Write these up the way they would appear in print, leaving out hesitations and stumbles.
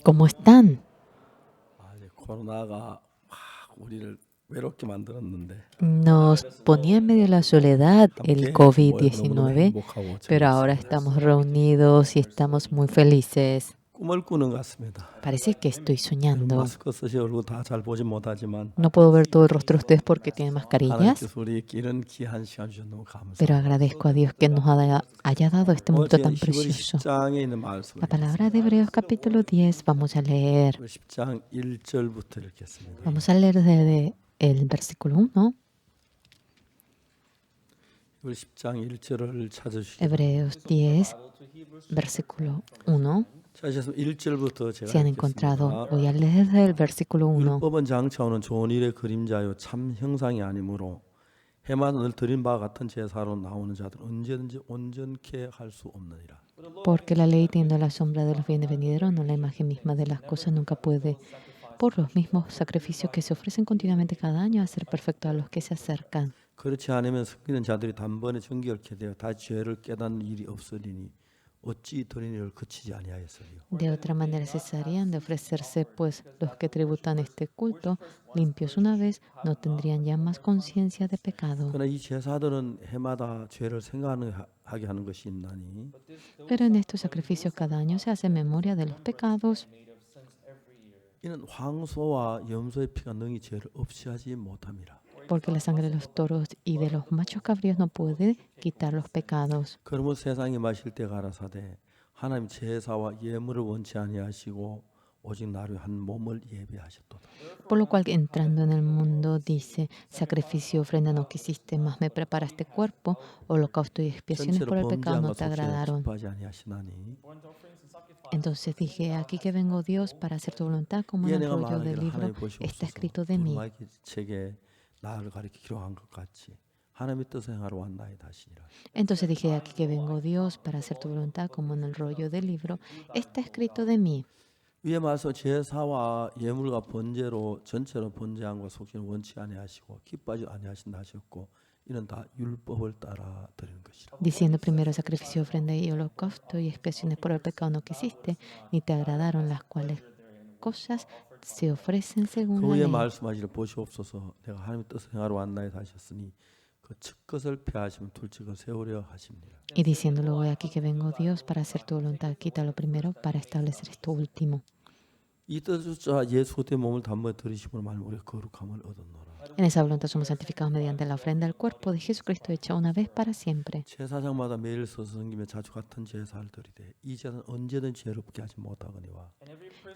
¿Cómo están? 이제 코로나가 막 우리를 외롭게 만들었는데 Nos ponía en medio de la soledad el 함께 이렇게 모여서 너무너무 COVID-19, 행복하고 pero ahora 즐겁습니다. estamos reunidos y estamos muy felices. 꿈을 꾸는 것 같습니다. Parece que estoy 여러분 soñando. 마스크 쓰셔 얼굴 다 잘 보진 못하지만 No puedo ver todo el rostro de ustedes porque tienen mascarillas, 하나님께서 우리에게 이런 귀한 시간 주셔서 너무 pero 감사합니다. agradezco a Dios que nos haya dado este 오늘 momento 제가 tan 히브리 precioso. 10장에 있는 La 말씀을 palabra de 읽겠습니다. Hebreos capítulo 10 vamos a leer. 히브리 10장 1절부터 읽겠습니다. Vamos a leer desde el versículo 1. 히브리 10장 1절을 찾으시죠. Hebreos 10, versículo 1. 찾으셨으면 1절부터 Si 제가 han encontrado, 읽겠습니다. voy a leer desde el versículo 1. 율법은 장차오는 좋은 일의 그림자요 참 형상이 아니므로 해마다 늘 드린 바와 같은 제사로 나오는 자들 언제든지 온전케 할 수 없느니라. Porque la ley, teniendo la sombra de los bienes venideros, no la imagen misma de las cosas, nunca puede, por los mismos sacrificios que se ofrecen continuamente cada año, hacer perfecto a los que se acercan. 그렇지 않으면 섬기는 자들이 단번에 정결케 되어 다시 죄를 깨닫는 일이 없으리니 어찌 드린 일을 그치지 아니하였으리요. De otra manera cesarían de ofrecerse, pues los que tributan este culto, limpios una vez, no tendrían ya más conciencia de pecado. 그러나 이 제사들은 해마다 죄를 생각하게 하는 것이 있나니 Pero en estos sacrificios cada año se hace memoria de los pecados, 이는 황소와 염소의 피가 능히 죄를 없이 하지 못함이라. porque la sangre de los toros y de los machos cabríos no puede quitar los pecados. 그러면 세상에 마실 때 가라사대 하나님 제사와 예물을 원치 아니하시고 오직 나를 한 몸을 예배하셨도다. Por lo cual, entrando en el mundo, dice, sacrificio y ofrenda no quisiste, más me preparaste cuerpo, holocausto y expiaciones por el pecado no te agradaron. 기뻐하지 아니하시나니 Entonces dije, aquí que vengo Dios para hacer tu voluntad, como en el 내가 rollo del 말하기를 libro 하나님 está 보시옵소서. escrito de mí. 두루마기 책에 나를 가리켜 기록한 것 같이 하나님의 뜻을 행하러 왔나이다 하시니라. Entonces dije, aquí que vengo Dios para hacer tu voluntad, como en el rollo del libro está escrito de mí. 위에 말서 제사와 예물과 번제로 전체로 번제한 것 속죄는 원치 아니하시고 기뻐하지 아니하신다 하셨고 이는 다 율법을 따라 드리는 것이라. Diciendo primero sacrificio, ofrenda y holocausto y expiaciones por el pecado no quisiste, ni te agradaron las cuales cosas se ofrecen según 그 la 위에 ley. 말씀하시기를 보시옵소서 내가 하나님의 뜻을 행하러 왔나이다 하셨으니 그 첫 것을 폐하시면 둘째 것 세우려 하십니다. Y diciéndolo, voy aquí que vengo Dios para hacer tu voluntad, quita lo primero para establecer esto último. 이 뜻을 쫓아 예수 그리스도의 몸을 단번에 들이심으로 말하면 우리가 거룩함을 얻었노라. En esa voluntad somos santificados mediante la ofrenda del cuerpo de Jesucristo hecha una vez para siempre. 제사장마다 매일 서서 섬기며 자주 같은 제사를 드리되 이 제사는 언제든지 죄롭게 하지 못하거니와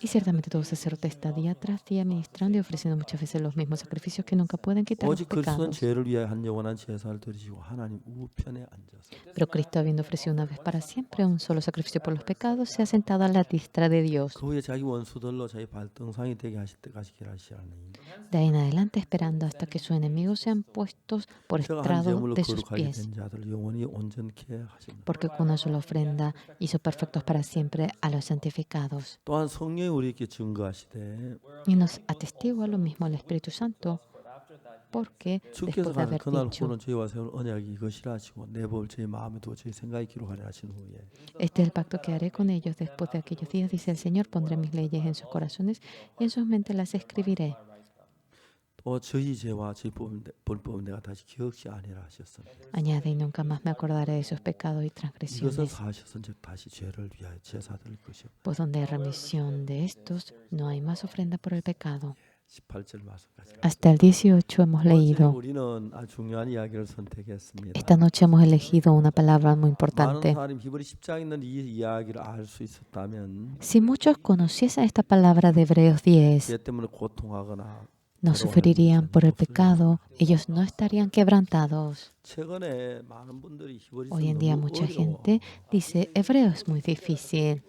Y ciertamente todo sacerdote está día tras día ministrando y ofreciendo muchas veces los mismos sacrificios que nunca pueden quitar los 오직 그리스도는 pecados. 죄를 위하여 한 영원한 제사를 드리시고 하나님 우편에 앉아서 Pero Cristo, habiendo ofrecido una vez para siempre un solo sacrificio por los pecados, se ha sentado a la diestra de Dios. 그 후에 자기 원수들로 자기 발등상이 되게 하실 때까지 기다리시라니 De ahí en adelante, esperando hasta que sus enemigos sean puestos por 제가 한 estrado 제물로 de sus 거룩하게 pies. 된 자들 영원히 온전케 하십니다. Porque con una sola ofrenda hizo perfectos para siempre a los santificados. 또한 성령이 우리에게 증거하시되 Y nos atestigua lo mismo el Espíritu Santo, porque 주께서 después de haber 그날 dicho, 후는 저희와 세운 언약이 이것이라 하시고 내 법을 저희 마음에 두어 저희 생각에 기록하려 하신 후에 este es el pacto que haré con ellos después de aquellos días, dice el Señor, pondré mis leyes en sus corazones y en sus mentes las escribiré. 또 저희 죄와 저희 불법은 내가 다시 기억지 아니라 하셨습니다. Añade, y nunca más me acordaré de sus pecados y 이것을 transgresiones. 사하셨은즉 다시 죄를 위하여 제사 드릴 것이 없다. Pues donde hay remisión de estos, no hay más ofrenda por el pecado. 18절 말씀까지. Hasta el 18 hemos 오늘 leído. 우리는 아주 중요한 이야기를 선택했습니다. Esta noche hemos elegido una palabra muy 많은 importante. 사람이 히브리 10장에 있는 이 이야기를 알 수 있었다면 Si muchos conociesen esta palabra de Hebreos 10, 죄 때문에 고통하거나 no sufrirían por el pecado, ellos no estarían quebrantados. 최근에 많은 분들이 히브리서 Hoy en día 너무 mucha 어려워. gente dice, hebreo es muy difícil.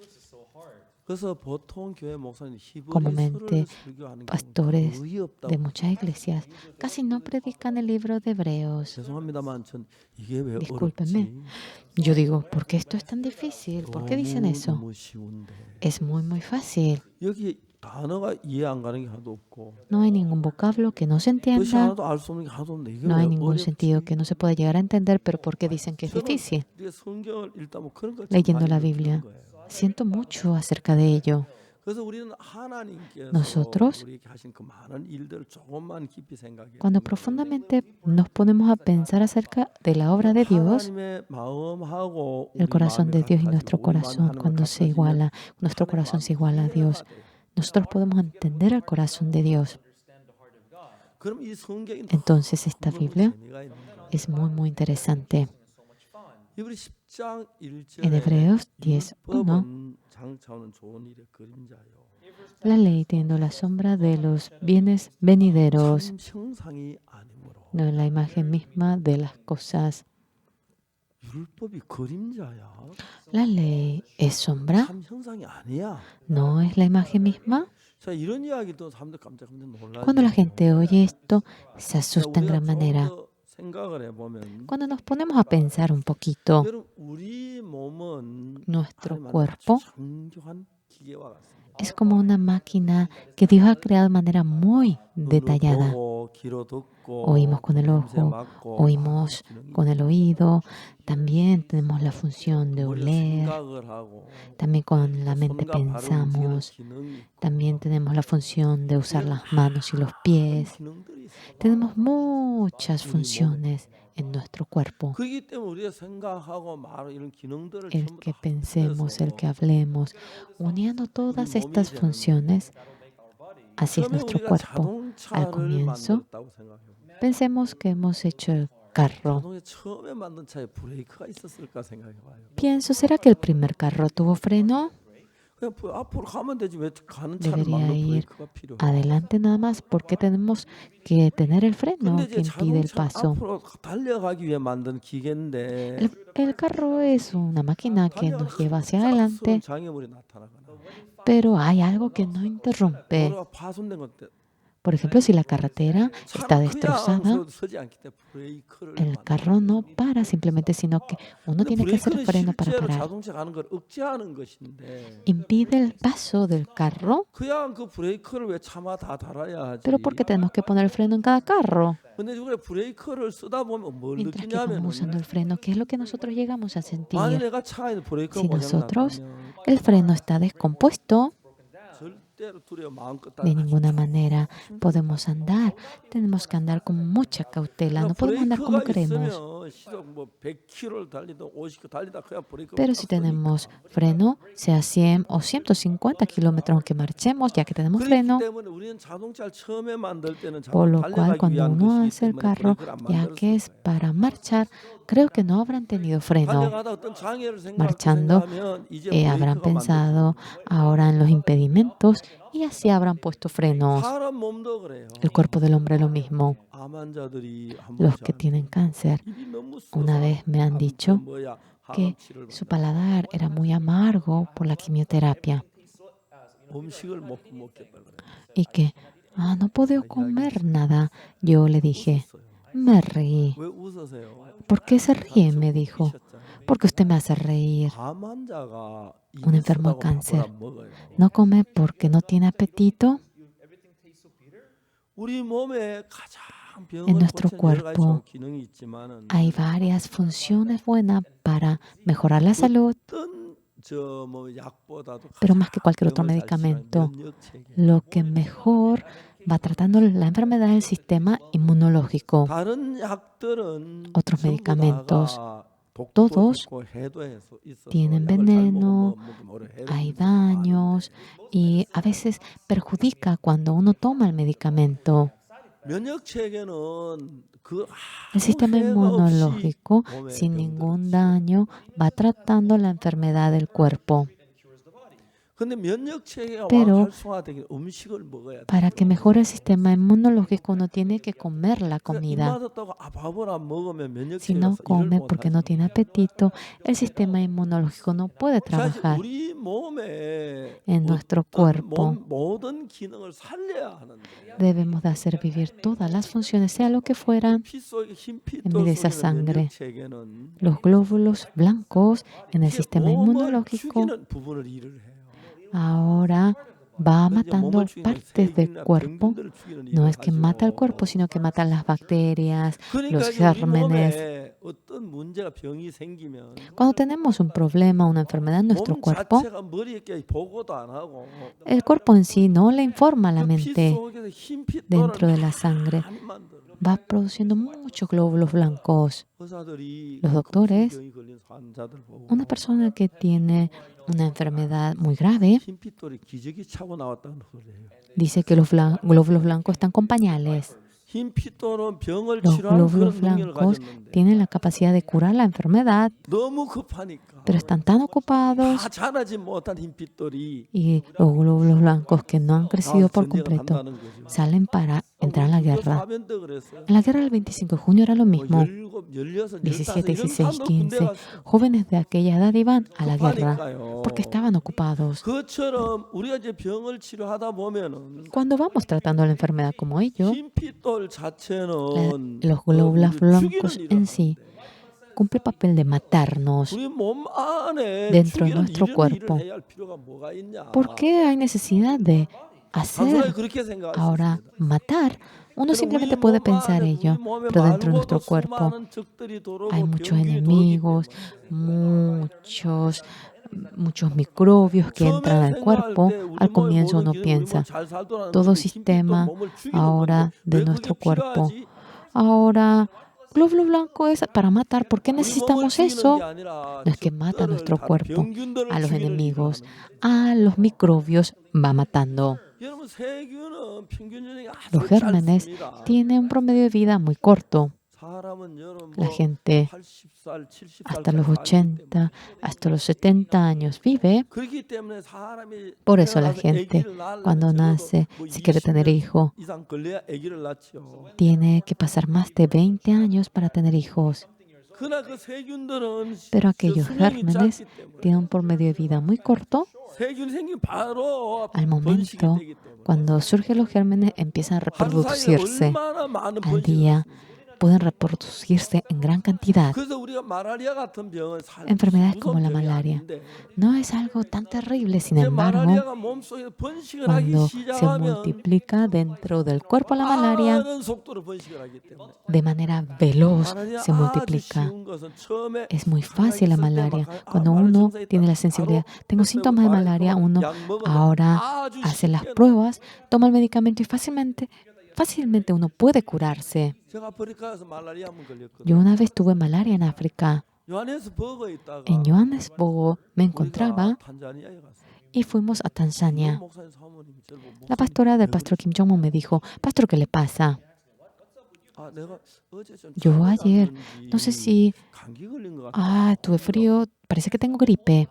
그래서 보통 교회 목사님 히브리서를 Comúnmente, 설교하는 경우가 pastores 거의 없다고. de muchas iglesias casi no predican el libro de Hebreos. 죄송합니다만 전 이게 왜 Discúlpenme. 어렵지? Yo digo, ¿por qué esto es tan difícil? ¿Por qué dicen eso? 너무 쉬운데 Es muy fácil. 여기 단어가 이해 안 가는 게 하나도 없고 No hay ningún vocablo que no se 뜻이 entienda. 하나도 알 수 없는 게 하나도 없는데 이게 No 왜 hay ningún 어렵지? sentido que no se pueda llegar a entender, pero ¿por qué dicen que es difícil? 우리가 성경을 읽다 뭐 그런 걸 참 Leyendo 많이 la 느끼는 Biblia, 거예요. siento mucho acerca de ello. 그래서 우리는 하나님께서 Nosotros, 우리에게 하신 그 많은 일들을 조금만 깊이 생각해 cuando 보면 profundamente nos ponemos a pensar acerca de la obra de Dios, 하나님의 마음하고 el 우리 corazón 마음이 de Dios y 같아지고 nuestro 우리 마음이 corazón, 하나님을 cuando se 같아지면 iguala, nuestro 하나님의 corazón 마음이 se iguala a 이해가 Dios, 돼요. nosotros podemos entender el corazón de Dios. 그럼 이 성경이 Entonces esta 너무 Biblia 재미가 있는 거예요. es muy, muy interesante. 히브리 10장 En 1절에 Hebreos 10:1, 율법은 장차오는 좋은 일의 그림자요. la ley teniendo la sombra de los bienes venideros, 참 형상이 아니므로 no es la imagen misma de las cosas. 율법이 그림자야. La ley es sombra, 참 형상이 아니야. no es la imagen misma. 자, 이런 이야기 또 사람들 깜짝 놀라죠. Cuando la gente oye esto, se 자, asusta en 우리가 gran manera. 좀 더 생각을 해보면 Cuando nos ponemos a pensar un poquito, 여러분 우리 몸은 nuestro 하나님 만든 cuerpo 아주 정교한 기계와 같습니다. es como una máquina que Dios ha creado de manera muy 눈으로 detallada. 보고, 귀로 듣고, Oímos con el 냄새 ojo, 맡고, oímos 기능이 con el oído, también tenemos la función de 머리로 oler, 생각을 하고, también con la mente 손과 발을 움직이는 pensamos, 기능이 있고, también tenemos la función de usar 이런 las manos y los 많은 pies. 기능들이 있어요. Tenemos muchas funciones en nuestro cuerpo. 그렇기 때문에 우리가 생각하고 말하고 이런 기능들을 El 전부 que 다 pensemos, el que 합해서 hablemos, uniendo todas estas funciones, así es 처음에 nuestro 우리가 cuerpo. Al 자동차를 comienzo, 만들었다고 생각해요. pensemos que hemos hecho el carro. 자동차 처음에 만든 차에 브레이크가 있었을까 생각해봐요. Pienso, ¿será que el primer carro tuvo freno? 그냥 앞으로 가면 되지 왜 가는 차를 Debería 막는 ir 브레이크가 필요해? adelante nada más. ¿Por qué tenemos que tener el freno 근데 que 이제 impide el 자동차 paso? 앞으로 달려가기 위해 만든 기계인데 El carro es una máquina que nos lleva hacia 갑작스러운 adelante, 장애물이 나타나거나 pero hay algo que no interrumpe. 도로가 파손된 것때 Por ejemplo, si la carretera está 차는 그냥 destrozada, 서지 않기 때문에 브레이크를 el 만들어요. carro no para simplemente, sino que uno 근데 tiene que hacer 브레이크는 freno para 실제로 parar. 자동차 가는 걸 억제하는 것인데 Impide el paso del carro, 그냥 그 브레이크를 왜 차마다 달아야 하지? pero ¿por qué tenemos que poner el freno en cada carro? 근데 우리가 브레이크를 쓰다 보면 뭘 Mientras que vamos usando 느끼냐면은 el freno, ¿qué es lo que nosotros llegamos a 만약 sentir? 내가 차에 브레이크가 Si 고장 nosotros, 났다면 el freno está descompuesto, 절대로 두려워 마음껏 de 따라가지 ninguna manera podemos andar. Tenemos que andar con mucha cautela. No podemos andar como 브레이크가 queremos. 있으면 시속 뭐 100km를 달리든 50km 달리다 그냥 브레이크가 Pero si tenemos freno, sea 100 o 150 kilómetros, aunque marchemos, ya que tenemos 그렇기 freno, 때문에 우리는 자동차를 처음에 만들 때는 por lo 달려가기 cual cuando 위한 uno 것이기 hace el 때문에 carro, 브레이크를 안 ya que es 만들었을 거예요. para marchar, creo que no habrán tenido freno. 달려가다 어떤 장애를 Marchando, 생각하면 이제 habrán 브레이크가 pensado ahora en los impedimentos y así habrán puesto frenos. 사람 몸도 그래요. El cuerpo del hombre lo mismo. 암 환자들이 한 Los 번씩 que tienen cáncer, 입이 너무 una vez me han dicho que su paladar era muy amargo por la quimioterapia 음식을 못 먹겠다 그래요. y que no puedo comer nada. Yo le dije, me reí. 왜 웃으세요? ¿Por qué se ríe? Me dijo. Porque usted me hace reír. 암 환자가 Un enfermo de cáncer no come porque no tiene apetito. 우리 몸에 가장 En nuestro 병을 고치는 여러 가지 cuerpo 기능이 있지만은 hay varias funciones buenas para mejorar la salud, 어떤 저뭐 약보다도 pero más que cualquier otro 병을 잘 치료하는 medicamento, 면역 체계. lo que mejor va tratando la enfermedad es el sistema inmunológico. 다른 약들은 Otros 전부 medicamentos, 다가 독도 todos 있고 해도 있어서 tienen 약을 잘못 veneno, 먹으면 오히려 해를 hay 입을 수가 많은데 daños y a veces perjudica cuando uno toma el medicamento. 면역 체계는 그 El sistema 아무 해가 없이 inmunológico, 몸에 sin 병들을 ningún 치료해요. daño, va tratando la enfermedad del cuerpo. 근데 면역 체계가 Pero 활성화되기 음식을 먹어야 돼. para que mejore el sistema inmunológico, uno tiene que comer la comida. 입맛 없다고 밥을 안 먹으면 면역 Si 체계가 no 일을 come 못 porque 하지. no tiene apetito, el sistema inmunológico no puede 사실 trabajar 우리 몸에 en nuestro cuerpo. 모든 기능을 살려야 하는데 Debemos de hacer vivir todas las funciones, sea lo que fueran, 피 속에 흰 en 피돌 medio de esa 속에 sangre. 면역 체계는 Los glóbulos blancos en el 이게 sistema 몸을 inmunológico 죽이는 부분을 일을 해요. ahora va 그래서 이제 matando 몸을 죽이는 partes del 세균이나 cuerpo. 병균들을 죽이는 No 일을 es que mata el 하죠. cuerpo, sino que mata las bacterias, 그러니까 los 이제 우리 gérmenes. 몸에 어떤 문제가 병이 생기면 Cuando tenemos un problema, una enfermedad en nuestro 몸 cuerpo, 자체가 머리에 깨 보고도 안 하고 el cuerpo en sí no le informa a la 그 피 mente 속에서 흰 핏돌을 dentro de la sangre. 많이 만들어. Va produciendo muchos glóbulos blancos. 의사들이 Los doctores, 병이 걸린 환자들 보고 una persona que tiene una enfermedad muy grave, 흰 핏돌이 기저귀 차고 나왔다는 소리예요. dice que los glóbulos blancos están con pañales. 흰 핏돌은 병을 Los 치료하는 glóbulos 그런 능력을 blancos 가졌는데 tienen la capacidad de curar la enfermedad, 너무 급하니까 pero están tan ocupados 다 자라지 못한 흰 핏돌이 y los glóbulos blancos que no han crecido 나와서 por 전쟁을 completo 한다는 거죠. salen para entrar en la guerra. 사변 때 그랬어요. En la guerra del 25 de junio era lo 뭐 mismo. 17, 16, 17, 15 이런 16, 사람도 군대 15. 갔어요. Jóvenes de aquella edad iban a la guerra 급하니까요. porque estaban ocupados. 그처럼 우리가 이제 병을 치료하다 보면은 Cuando vamos tratando la enfermedad como ellos, 흰 핏돌 자체는 los glóbulos 우리를 blancos 죽이는 en 일을 sí 하는데 cumple el papel de matarnos. 우리 몸 안에 dentro de 죽이는 nuestro 이런 cuerpo. 일을 해야 할 필요가 뭐가 있냐? ¿Por qué hay necesidad de 단순하게 hacer 그렇게 생각할 수 ahora 있습니다. matar? Uno 그럼 simplemente 우리 puede 몸 pensar 안에, ello, 우리 몸에 pero dentro de 말고도 nuestro cuerpo 수많은 적들이 들어오고 hay muchos 병균이 들어오기 enemigos, 때문에 muchos microbios que entran 처음에 al 생각할 cuerpo. 때 우리 Al 몸의 comienzo 모든 uno 기능, 우리 몸 piensa, 잘 살도록 todo 하는 흰 핏돌 sistema 몸을 죽이는 ahora 건데 de 왜 그게 nuestro cuerpo. 필요하지? Ahora, glóbulo blanco es para matar. ¿Por qué 우리 몸을 necesitamos 죽이는 게 eso? 아니라 No es que mata a 적들을 nuestro 다른 cuerpo, 병균들을 a los 죽이는 일을 enemigos, 하는 거예요. a los microbios va matando. 여러분 세균은 평균寿命이 Los 아주 gérmenes 짧습니다. tienen un promedio de vida muy corto. 사람은 여러분 La 뭐 gente 80살, hasta los 70살까지 살기 때문에 80, hasta los 70 años vive. 그렇기 때문에 사람이 Por eso la 태어나서 gente, 아기를 낳으려면 cuando 적어도 nace, 뭐 si quiere tener 20년 hijo, 이상 걸려야 아기를 낳죠. tiene que pasar más de 20 años para tener hijos. 그러나 그 세균들은 Pero aquellos 수명이 gérmenes 짧기 때문에 tienen un promedio de vida muy corto. 세균 생기면 바로 Al 번식이 momento, 되기 때문에 cuando surgen los gérmenes, empiezan a 하루 사이에 reproducirse. 얼마나 많은 Al 번식을 día 했습니까? pueden reproducirse en gran cantidad. 그래서 우리가 말라리아 같은 병은 Enfermedades 무서운 como la 병이 malaria 아닌데 no es algo tan terrible, sin 근데 embargo, 말라리아가 몸속에 번식을 하기 cuando se 시작하면 multiplica dentro del cuerpo la malaria, 빠른 속도로 번식을 하기 때문에 de manera veloz 말라리아 se 아주 multiplica. 쉬운 것은 처음에 Es muy 증상이 fácil la 있을 때 malaria. 막 Cuando 말을 uno 증상이 tiene 있다. la sensibilidad, 바로 tengo 그때 síntomas de 말을 malaria, 그만 uno 약 먹으면 ahora 아주 hace las 쉽게 pruebas, toma el medicamento y fácilmente uno puede curarse. 제가 아프리카에서 말라리아 한번 걸렸거든요. Yo una vez tuve malaria en África. 요하네스버그에 있다가 En Johannesburgo me 우리가 encontraba 탄자니아에 갔어요. y fuimos a Tanzania. 목사님 사모님이 저를 보고 La pastora del 왜 pastor Kim Jong-un me dijo, pastor, ¿qué le pasa? 아, 내가 어제 좀 Yo 잠을 ayer, 잤는지 no sé si, 감기 걸린 것 같아. tuve frío, parece que tengo gripe.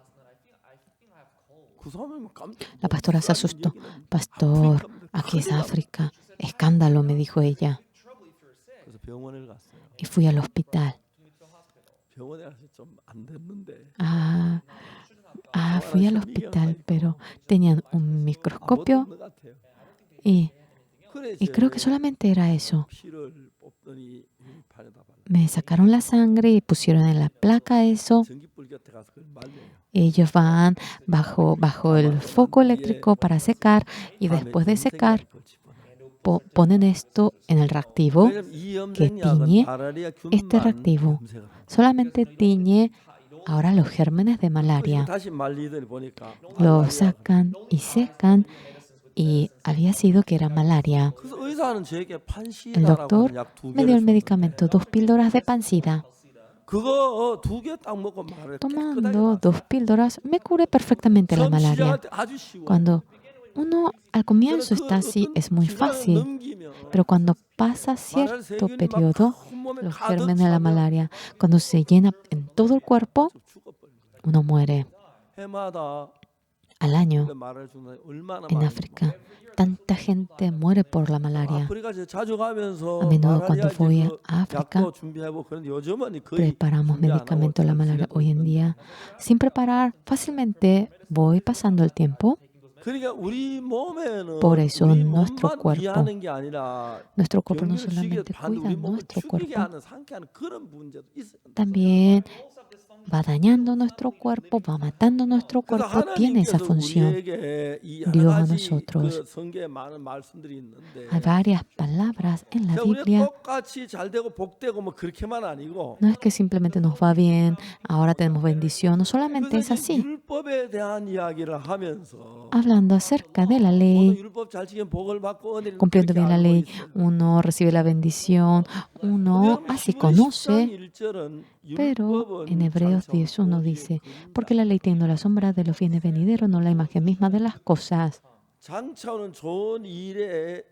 그 사람이 깜짝 La pastora se asustó. 여기는 Pastor, 아프리카입니다. aquí es 큰일 납니다. África. Escándalo, me dijo ella. 그래서 병원을 갔어요. Y fui al hospital. 병원에 가서 좀 안 됐는데 Fui al hospital, pero tenían un 아무것도 microscopio 없는 것 같아요. y, 그래서 y creo que solamente era eso. 피를 뽑더니 유리판에다 발라. Me sacaron la sangre y pusieron en la placa eso. 전기불 곁에 가서 그걸 말려요. Ellos van bajo el foco eléctrico para secar y 다음에 después de secar 염색약을 집어넣어요. ponen esto en el reactivo. 왜냐면 이 que 염색약은 tiñe 마라리아 este 균만 reactivo. 염색을 해요. Solamente tiñe ahora los gérmenes de 그래서 malaria. 다시 말리더니 보니까 Lo 말라리아가 sacan y secan y había sido que era malaria. 그래서 의사는 저에게 El 판시다라고 doctor 하는 약두 me dio 개를 el medicamento, 2 píldoras de pansida. 그거 2개 딱 먹고 말을 Tomando 2 píldoras me curé perfectamente la 처음 malaria. 시작할 때 아주 쉬워. Cuando uno al comienzo está así, es muy fácil, pero cuando pasa cierto periodo, los gérmenes de la malaria, cuando se llena en todo el cuerpo, uno muere. 해마다 Al año, 말을 주는 얼마나 en 많이 África, tanta gente muere por la malaria. 아프리카 자주 가면서 A menudo 말라리아 cuando voy 그 a África, 약도 준비하고 그런데 요즘은 거의 preparamos 준비 안 하고 medicamentos de la malaria. 정신에 Hoy en día, sin preparar, fácilmente voy pasando el tiempo. 그러니까 우리 몸에는 Por eso 우리 nuestro 몸만 cuerpo, 위하는 게 아니라 nuestro cuerpo no 병기를 죽이게 solamente 반대 cuida 우리 몸을 nuestro 죽이게 cuerpo, 하는 상쾌한 그런 문제도 있어요. también va dañando nuestro cuerpo, va matando nuestro 그래서 cuerpo, tiene esa 하나님께서 función. 우리에게 이 여러 Dios a 가지 nosotros. 그 성경에 많은 말씀들이 Hay 있는데, varias palabras en la 자, 우리가 Biblia. 똑같이 잘 되고 복되고 뭐 그렇게만 아니고, No es que simplemente nos va bien, ahora tenemos bendición, no solamente 그래서 es 이제 así. 율법에 대한 이야기를 하면서 Hablando acerca de la 모든 ley, 율법 잘 지키면 복을 받고 은혜를 cumpliendo 그렇게 bien la 알고 ley, 있어요. uno recibe la bendición, 근데 uno 여러분 así 히브리 10장 conoce. 1절은 Pero en 율법은 Hebreos 장차오는 10:1 도리의 dice, 그림자. porque la ley teniendo la sombra de los bienes venideros, no la imagen misma de las cosas. 장차오는 좋은 일에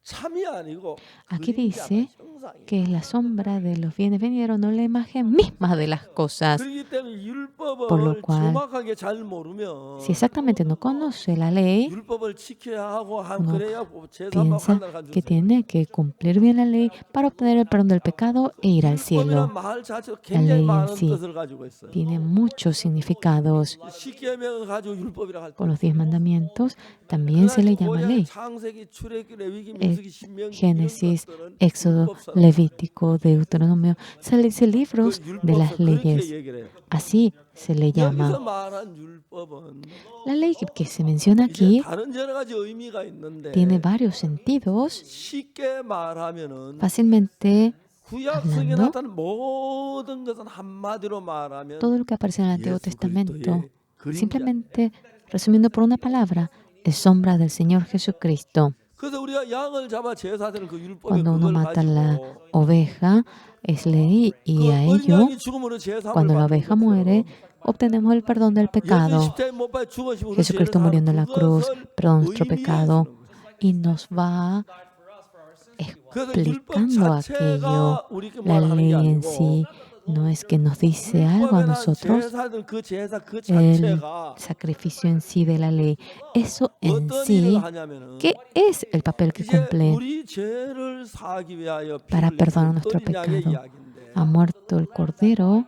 참이 아니고 Aquí 그림자다, dice 형상이다. que es la sombra de los bienes venideros, no la imagen misma de las cosas. 그렇기 때문에 Por lo 율법을 cual, 정확하게 잘 모르면 si exactamente no conoce la ley, 율법을 지켜야 하고 uno 그래야 제사만 piensa 하나님 간 que 주세요. tiene que cumplir bien la ley para obtener el perdón del pecado e ir al cielo. 율법이란 말 자체가 La 굉장히 ley en 많은 sí 뜻을 가지고 있어요. tiene muchos significados. 십계명을 가지고 율법이라 할 때, Con los 10 mandamientos también se le llama 고향의 ley. 창세기, 출애굽기, 레위기, El 민수기, 신명기 Génesis, 이런 것들은 Éxodo, 율법서라고 Levítico, Deuteronomio, se le dice libros 그 de las 율법서 그렇게 leyes. 얘기를 해요. Así se le 여기서 llama. 말한 율법은 La ley que se menciona 이제 aquí 다른 여러 가지 의미가 있는데 tiene varios sentidos. 쉽게 말하면은 Fácilmente 구약 성경에 hablando, 나타난 모든 것은 한마디로 말하면 todo lo que aparece en el Antiguo 예수 Testamento, 그리스도의 그림자. simplemente resumiendo por una palabra, es sombra del Señor Jesucristo. 그래서 우리가 양을 잡아 제사드는 그 율법에 Cuando uno 그걸 mata la 가지고 oveja, es ley, y 그 a 어린 ello, 양이 죽음으로 제사함을 cuando la 받는 oveja muere, 것처럼 obtenemos el perdón del 예수님 pecado. 십자가에 못 박혀 죽으시고 우리 죄를 Jesucristo 사는 muriendo en la cruz, 그것을 perdón nuestro 의미해 pecado, 주는 거예요. y nos va 그래서 율법 explicando aquello. 자체가 우리에게 La 뭘 하는 게 ley en 아니고 sí no es que nos dice algo a 율법에는 nosotros, 제사든 그 제사 그 el 자체가 sacrificio en sí de la ley. Eso en 어떤 sí, 일을 하냐면은 ¿qué es el papel que 이제 cumple? 우리 죄를 사하기 위하여 Para 피를 perdonar 내는 nuestro 어린 양의 pecado. 이야기인데 Ha muerto el cordero,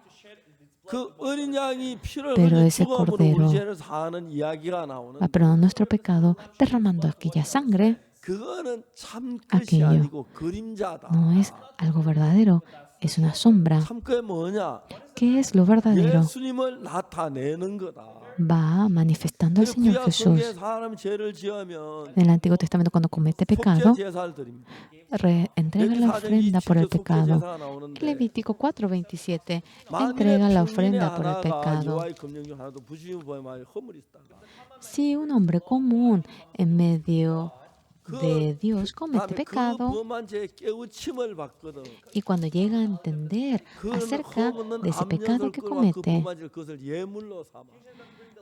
그 어린 양이 피를 pero 흘려 ese 죽음으로 cordero 우리 죄를 사하는 이야기가 나오는 va a perdonar nuestro pecado derramando aquella sangre. 그거는 참 끝이 aquello 아니고 그림자다. no es algo verdadero, es una sombra. 참 그게 뭐냐? ¿Qué es lo verdadero? 예수님을 나타내는 거다. Va manifestando al 그래서 Señor 구약 성경에 Jesús. 사람 죄를 지으면 En el Antiguo Testamento, cuando comete pecado, 속죄 제사를 드립니다. entrega 레위 la 4장 ofrenda por el 27절 속죄 pecado. 제사가 나오는데 Levítico 4:27 만일에 entrega la 평민의 ofrenda por el 하나가 pecado. 여호와의 검령 중 하나도 부심을 범하여 허물이 있다가 Si un hombre común en medio de Dios comete 그다음에 그 pecado, 범한 죄에 깨우침을 받거든. y cuando llega a entender 그 acerca 허물은 de ese pecado 암년을 que 끌어와 그 comete, 범한 죄를 그것을 예물로 삼아.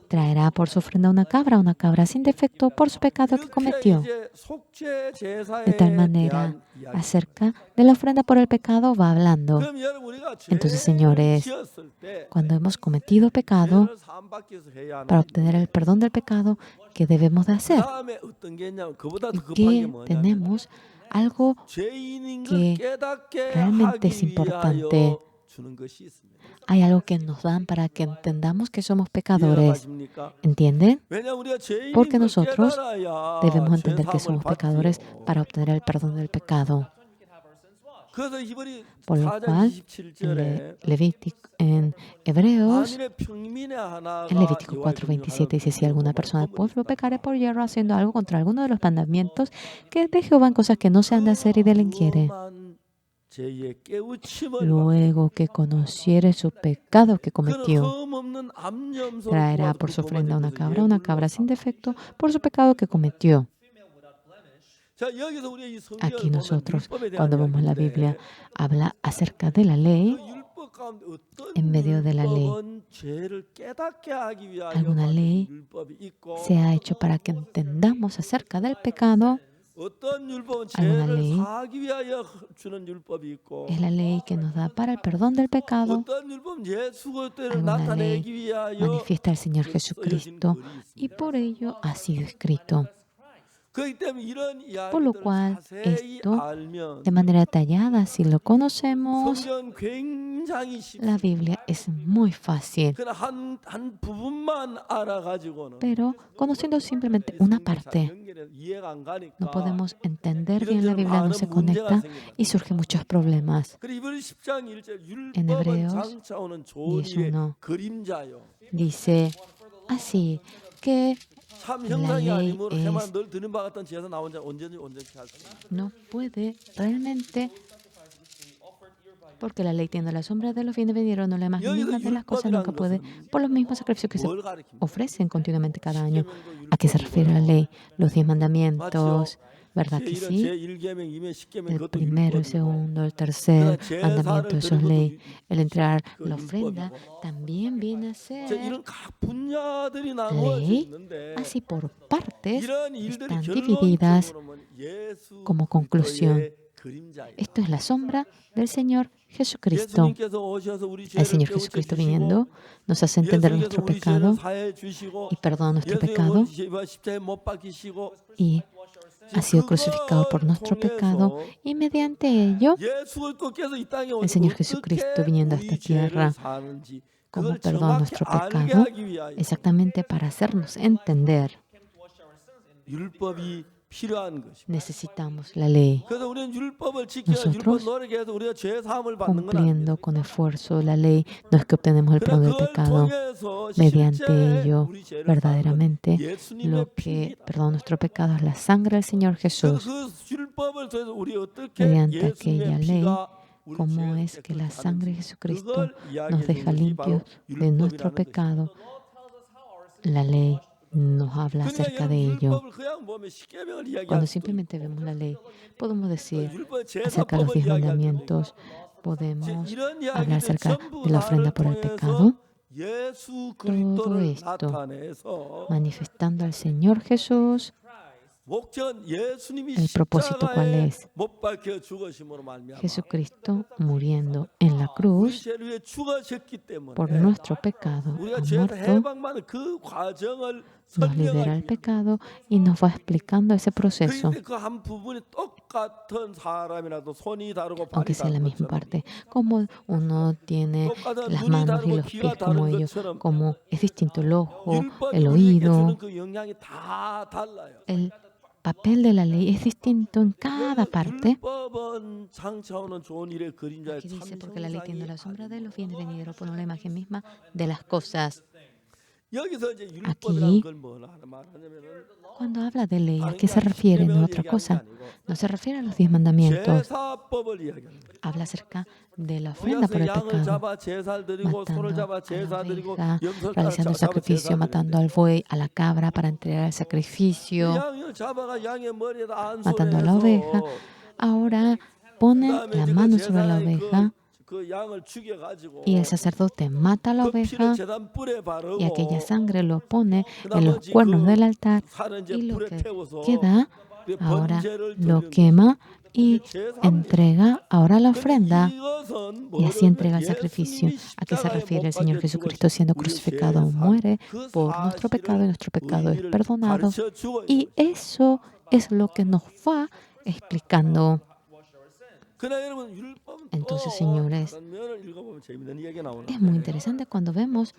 traerá por su ofrenda una cabra sin defecto por su pecado que 이렇게 cometió. 이제 속죄 제사에 De tal manera, 대한 이야기. acerca de la ofrenda por el pecado va hablando. 그럼 여러분 우리가 Entonces, 죄를 señores, 지었을 때 cuando hemos cometido pecado, 죄를 사함받기 위해서 해야 para 하는 obtener el perdón del pecado, ¿qué debemos de hacer? 그다음에 어떤 게 있냐면 그보다 더 Y 급한 게 que 뭐냐면 tenemos algo 죄인인 que 걸 깨닫게 realmente es 하기 importante. 위하여 주는 것이 있습니다. Hay algo que nos dan para que entendamos que somos 이해가 pecadores. 가십니까? ¿Entienden? 왜냐하면 우리가 죄인인 Porque 걸 nosotros 깨달아야 debemos 죄 entender que 사함을 somos pecadores 받지요. para obtener el perdón del pecado. 그래서 히브리 Por lo 4장 cual, 27절에 En Hebreos, 만일에 평민의 하나가 en Levítico 여호와의 검령 4:27 dice, si 하나도 alguna persona del 허물이 pueblo 있다. pecare por hierro haciendo algo contra alguno de los mandamientos que es de Jehová en cosas que no se han de hacer y delinquiere, 범한 죄의 깨우침을 luego que conociere su pecado que 그는 cometió, 흠 없는 암염소를 traerá 구하고 por 그 su ofrenda 범한 una 죄 cabra sin 예물로 defecto por su pecado que cometió. 삼아. 자, 여기서 우리가 이 성경을 Aquí 보면 nosotros, 율법에 대한 cuando vemos la 이야기인데 Biblia, habla acerca de la 그 ley. 율법 가운데 어떤 En medio de la ley. 율법은 죄를 깨닫게 하기 위하여 Alguna 만든 ley 율법이 있고 Se ha hecho para que entendamos acerca del pecado. 어떤 율법은 alguna 죄를 ley. 사하기 위하여 주는 율법이 있고 Es la ley que nos da para el perdón del pecado. 어떤 율법은 예수 그리스도를 Alguna ley 나타내기 위하여 manifiesta al Señor 쓰여진 Jesucristo 글이 y 있습니다. por ello ha sido escrito. Por lo cual, 자세히 esto 알면 de manera detallada, si lo conocemos, 성경 굉장히 la 쉽습니다. Biblia es muy fácil. 그러나 한 부분만 알아가지고는 Pero conociendo simplemente una parte, 연결해서 이해가 안 가니까 no podemos entender bien la 이런저런 Biblia, no 많은 se 문제가 conecta 생긴다. y surgen muchos problemas. 그리고 이번 10장 1절 En 율법은 Hebreos 장차오는 좋은 일의 10:1 그림자요. dice así que 참 la 형상이 ley 아니므로 es, 해만 늘 드는 바 같던 지혜에서 나온 자 온전히 할 수 있다. no puede realmente, porque la ley tiene la sombra de los bienes venideros, no la imagen misma de las cosas, nunca puede, por los mismos sacrificios que se 뭘 가리킵니까? ofrecen continuamente cada año. 십계명도 ¿A qué se refiere la ley? Los 10 맞죠? mandamientos, ¿verdad que sí? 제1계명, 이면 10계명 El 그것도 primero, el 율법이고 segundo, el tercer 그러나 mandamiento, 제사를 eso es 드는 ley. 것도 El entregar 그 la ofrenda 율법이고 también viene a ser 이런 각 분야들이 나누어져 ley. 있는데 Así por partes 이런 일들이 están divididas. 결론적으로 뭐냐? 예수 como conclusión. 그리스도의 그림자이다. Esto es la sombra del Señor Jesucristo. 예수님께서 오셔서 우리 El 죄를 Señor 깨우쳐 Jesucristo 주시고 viniendo nos hace entender 예수님께서 nuestro 우리 죄를 pecado 사해 주시고 y perdona nuestro 예수님 pecado 우리 십자가에 못 박히시고 y ha sido crucificado por nuestro pecado y mediante ello 예수 그리스도께서 이 땅에 el 오셔서 Señor Jesucristo viniendo a esta 우리 죄를 tierra 사는지 como 그걸 perdona 정확히 nuestro 알게 pecado 하기 위하여 exactamente para hacernos entender. 율법이 필요한 것입니다. Necesitamos la ley. 그래서 우리는 율법을 지켜야 율법 Nosotros, 노력해서 우리가 죄 사함을 받는 건 cumpliendo 아닙니다. con esfuerzo la ley, no es que obtenemos el perdón 그러나 del 그걸 pecado. 통해서 Mediante 실제 ello, 우리 죄를 사는 건 verdaderamente, 예수님의 lo que 피입니다. perdona nuestro pecado es la sangre del Señor 그래서 Jesús. 그 율법을 통해서 우리 어떻게 Mediante 예수님의 aquella ley, 피가 우리 cómo 죄를 es que la sangre de 깨끗이 Jesucristo 그걸 nos 이야기해 deja 준 것이 바로 limpios de nuestro 율법이라는 것입니다. pecado. La ley nos habla 그러니까 acerca de 여러분 ello. 율법을 그냥 보면 십계명을 Cuando 이야기할 수도 simplemente vemos la ley, podemos decir 율법 acerca de los 제사법을 10 이야기할 때도 mandamientos, podemos 이런 hablar 이야기들 acerca 전부 de la ofrenda 다를 por el 통해서 pecado, 예수 todo 그리스도를 esto 나타내서 manifestando al Señor Jesús. 목적은 예수님이 El propósito cuál 십자가에 es? 못 박혀 죽으심으로 말미암아 Jesucristo muriendo en la 우리 cruz 죄를 위해 죽으셨기 por 때문에 nuestro pecado, 우리가 ha 죄에서 muerto, 해방받는 그 과정을 nos libera del pecado y nos va explicando ese proceso, 그런데 그 한 부분이 똑같은 사람이라도 손이 다르고 aunque 발이 sea la 다른 misma 것처럼 parte, como uno tiene 똑같은 las 눈이 manos y 다르고 los 귀가 pies como 다른 ellos, 것처럼 como es distinto el ojo, 율법이 el 우리에게 주는 oído, 그 영향이 다 달라요. el papel de la ley es distinto en cada parte. 율법은 장차오는 좋은 일의 그림자의 Aquí dice, 참 porque la ley tiene la 형상이 sombra de los bienes venideros, por la imagen misma de las cosas. 여기서 이제 Aquí, 율법이라는 걸 뭐라 말하냐면은 cuando habla de ley, ¿a qué se refiere? No a otra cosa. No se refiere a los 10 mandamientos. 제사법을 이야기합니다. Habla acerca de la ofrenda por el 양을 pecado, 잡아 제사를 드리고 소를 matando 잡아 a 제사 la 드리고 oveja, 염소를 realizando el 잡아 sacrificio, 제사 matando 드리는데 al buey, a la cabra para entregar el sacrificio, 양을 잡아가 양의 머리에다 matando a la oveja. 안수해서 Ahora ponen 그다음에 la 이제 그 mano sobre la 제사장이 oveja 그 양을 죽여가지고 y el sacerdote mata a la 그 피를 oveja 제단 뿔에 y aquella 바르고 sangre lo pone 그 en los 나머지 cuernos del 그 altar 살은 이제 y lo 불에 que 태워서 queda 그 ahora 번제를 lo 드리는 quema y 제사합니다. entrega ahora la ofrenda. 이것은 Y así entrega el 뭐냐면 sacrificio. 예수님이 ¿A qué se 십자가에 refiere 못 el Señor 박혀 Jesucristo siendo 죽으신 crucificado? 우리의 죄 Muere 그 por nuestro pecado y nuestro pecado es 의미를 perdonado. 가르쳐 주고 Y eso es lo que nos va explicando. 그러나 여러분 율법은 Entonces, 또 señores, 다른 면을 읽어보면 재밌는 이야기가 es muy 나오는데 interesante cuando vemos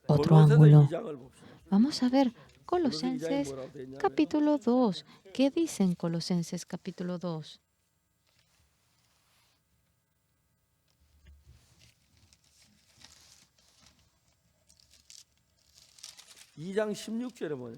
otro 골로새서 ángulo. 2장을 봅시다. Vamos a ver 골로새 2장에 Colosenses 뭐라고 돼 있냐면 capítulo 2. ¿Qué dice en Colosenses capítulo 2? 이 장 16절에 보면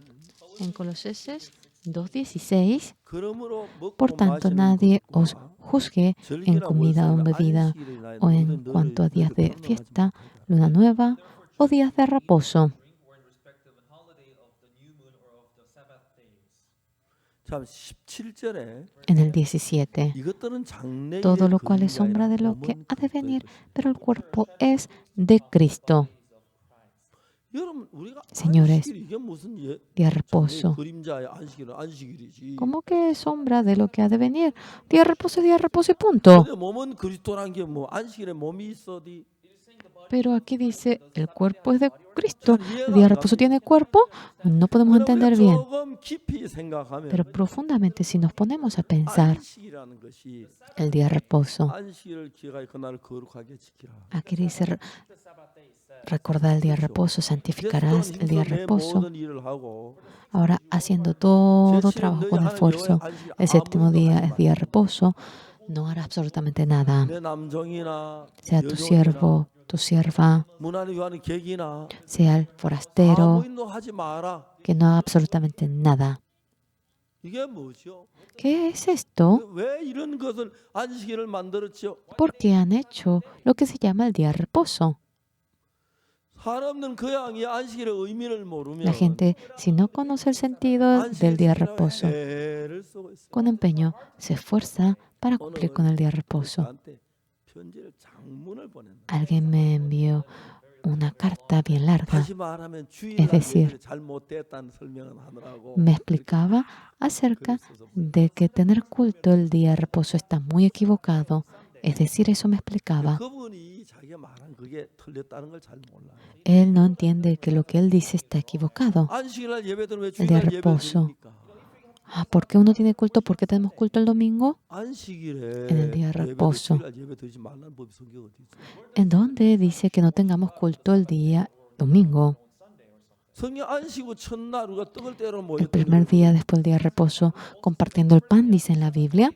En Colosenses 2:16. 그러므로 먹고 Por tanto, 마시는 nadie 것과 os juzgue en 절기나 comida o en 월세나 bebida 안식일이나 o en 모든 너를 cuanto a días de 너를 평등하지 fiesta, 못하게. luna nueva o días de reposo. 참 17절에 En el 17. 이것들은 장래의 Todo lo cual es 그림자이라 sombra de lo que 몸은 ha de 그리스도의 venir, 것이다. pero el cuerpo es de Cristo. 여러분 우리가 Señores, 안식일 이게 무슨 Día de 장래의 reposo. 그림자야 안식일은 안식일이지. ¿Cómo que es sombra de lo que ha de venir? Día de reposo y punto. 근데 몸은 그리스도란 게 뭐 안식일에 몸이 있어디 Pero aquí dice, el cuerpo es de Cristo. ¿El día de reposo tiene cuerpo? No podemos 그러나 우리가 entender bien. 조금 깊이 Pero 생각하면 profundamente, si nos ponemos a pensar, 안식이라는 것이 el día de reposo, 안식일을 기억하여 그날을 거룩하게 지키라. aquí dice recordar el día de reposo, santificarás el día de 내 reposo. 모든 일을 하고 Ahora haciendo todo trabajo con esfuerzo. El séptimo día es día de reposo. No harás absolutamente nada. 내 남종이나 Sea tu 여종이나 siervo, tu sierva, 문안에 교하는 객이나 sea el 아무 forastero, 일도 하지 마라. que no haga absolutamente nada. 이게 뭐죠? ¿Qué es esto? 왜 이런 것을 안식일을 만들었죠? Porque han hecho lo que se llama el día de reposo. 사람들은 그냥 이 안식일의 의미를 모르면 La gente, si no conoce el sentido del día de reposo, 애를 쓰고 있어요. con empeño se esfuerza para cumplir con el día de reposo. 저한테 편지를 장문을 보냈는데 Alguien me envió una carta bien larga. 다시 말하면 Es 주일날 decir, 예배를 잘못됐다는 설명을 하느라고 Me explicaba acerca de que tener culto el día de reposo está muy equivocado. Es decir, eso me explicaba. 그분이 자기가 말한 그게 틀렸다는 걸 잘 몰라요. Él no entiende que lo que él dice está equivocado. 안식일날 예배들은 왜 El día de 주일날 예배를 reposo. 드립니까? ¿Por qué uno tiene culto? ¿Por qué tenemos culto el domingo? 안식일에 En el día de reposo. 주일날 예배 드리지 말라는 법이 성경에 어디 있어요? ¿En dónde dice que no tengamos culto el día domingo? 성경 안식 후 첫날 우리가 떡을 떼러 El 모였던 primer día después del día de reposo, compartiendo el pan, dice en la Biblia.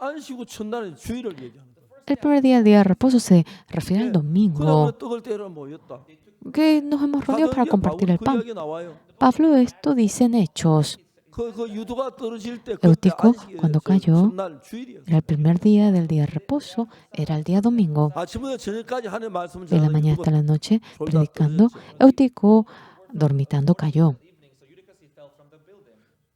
안식 후 첫날은 주일을 얘기하는 거예요. El primer día del día de reposo se refiere al 그냥 domingo, 우리가 떡을 떼러 모였다. que nos hemos reunido para compartir el 그 pan. 이야기 나와요. Pablo esto dice en Hechos. 그 유도가 떨어질 때 Eutico, 그때 cuando cayó, 첫날 주일이었어요. Era el primer día del día de reposo, era el día domingo. 아침부터 저녁까지 하는 말씀을 De la mañana hasta la noche, predicando, Eutico, dormitando, cayó.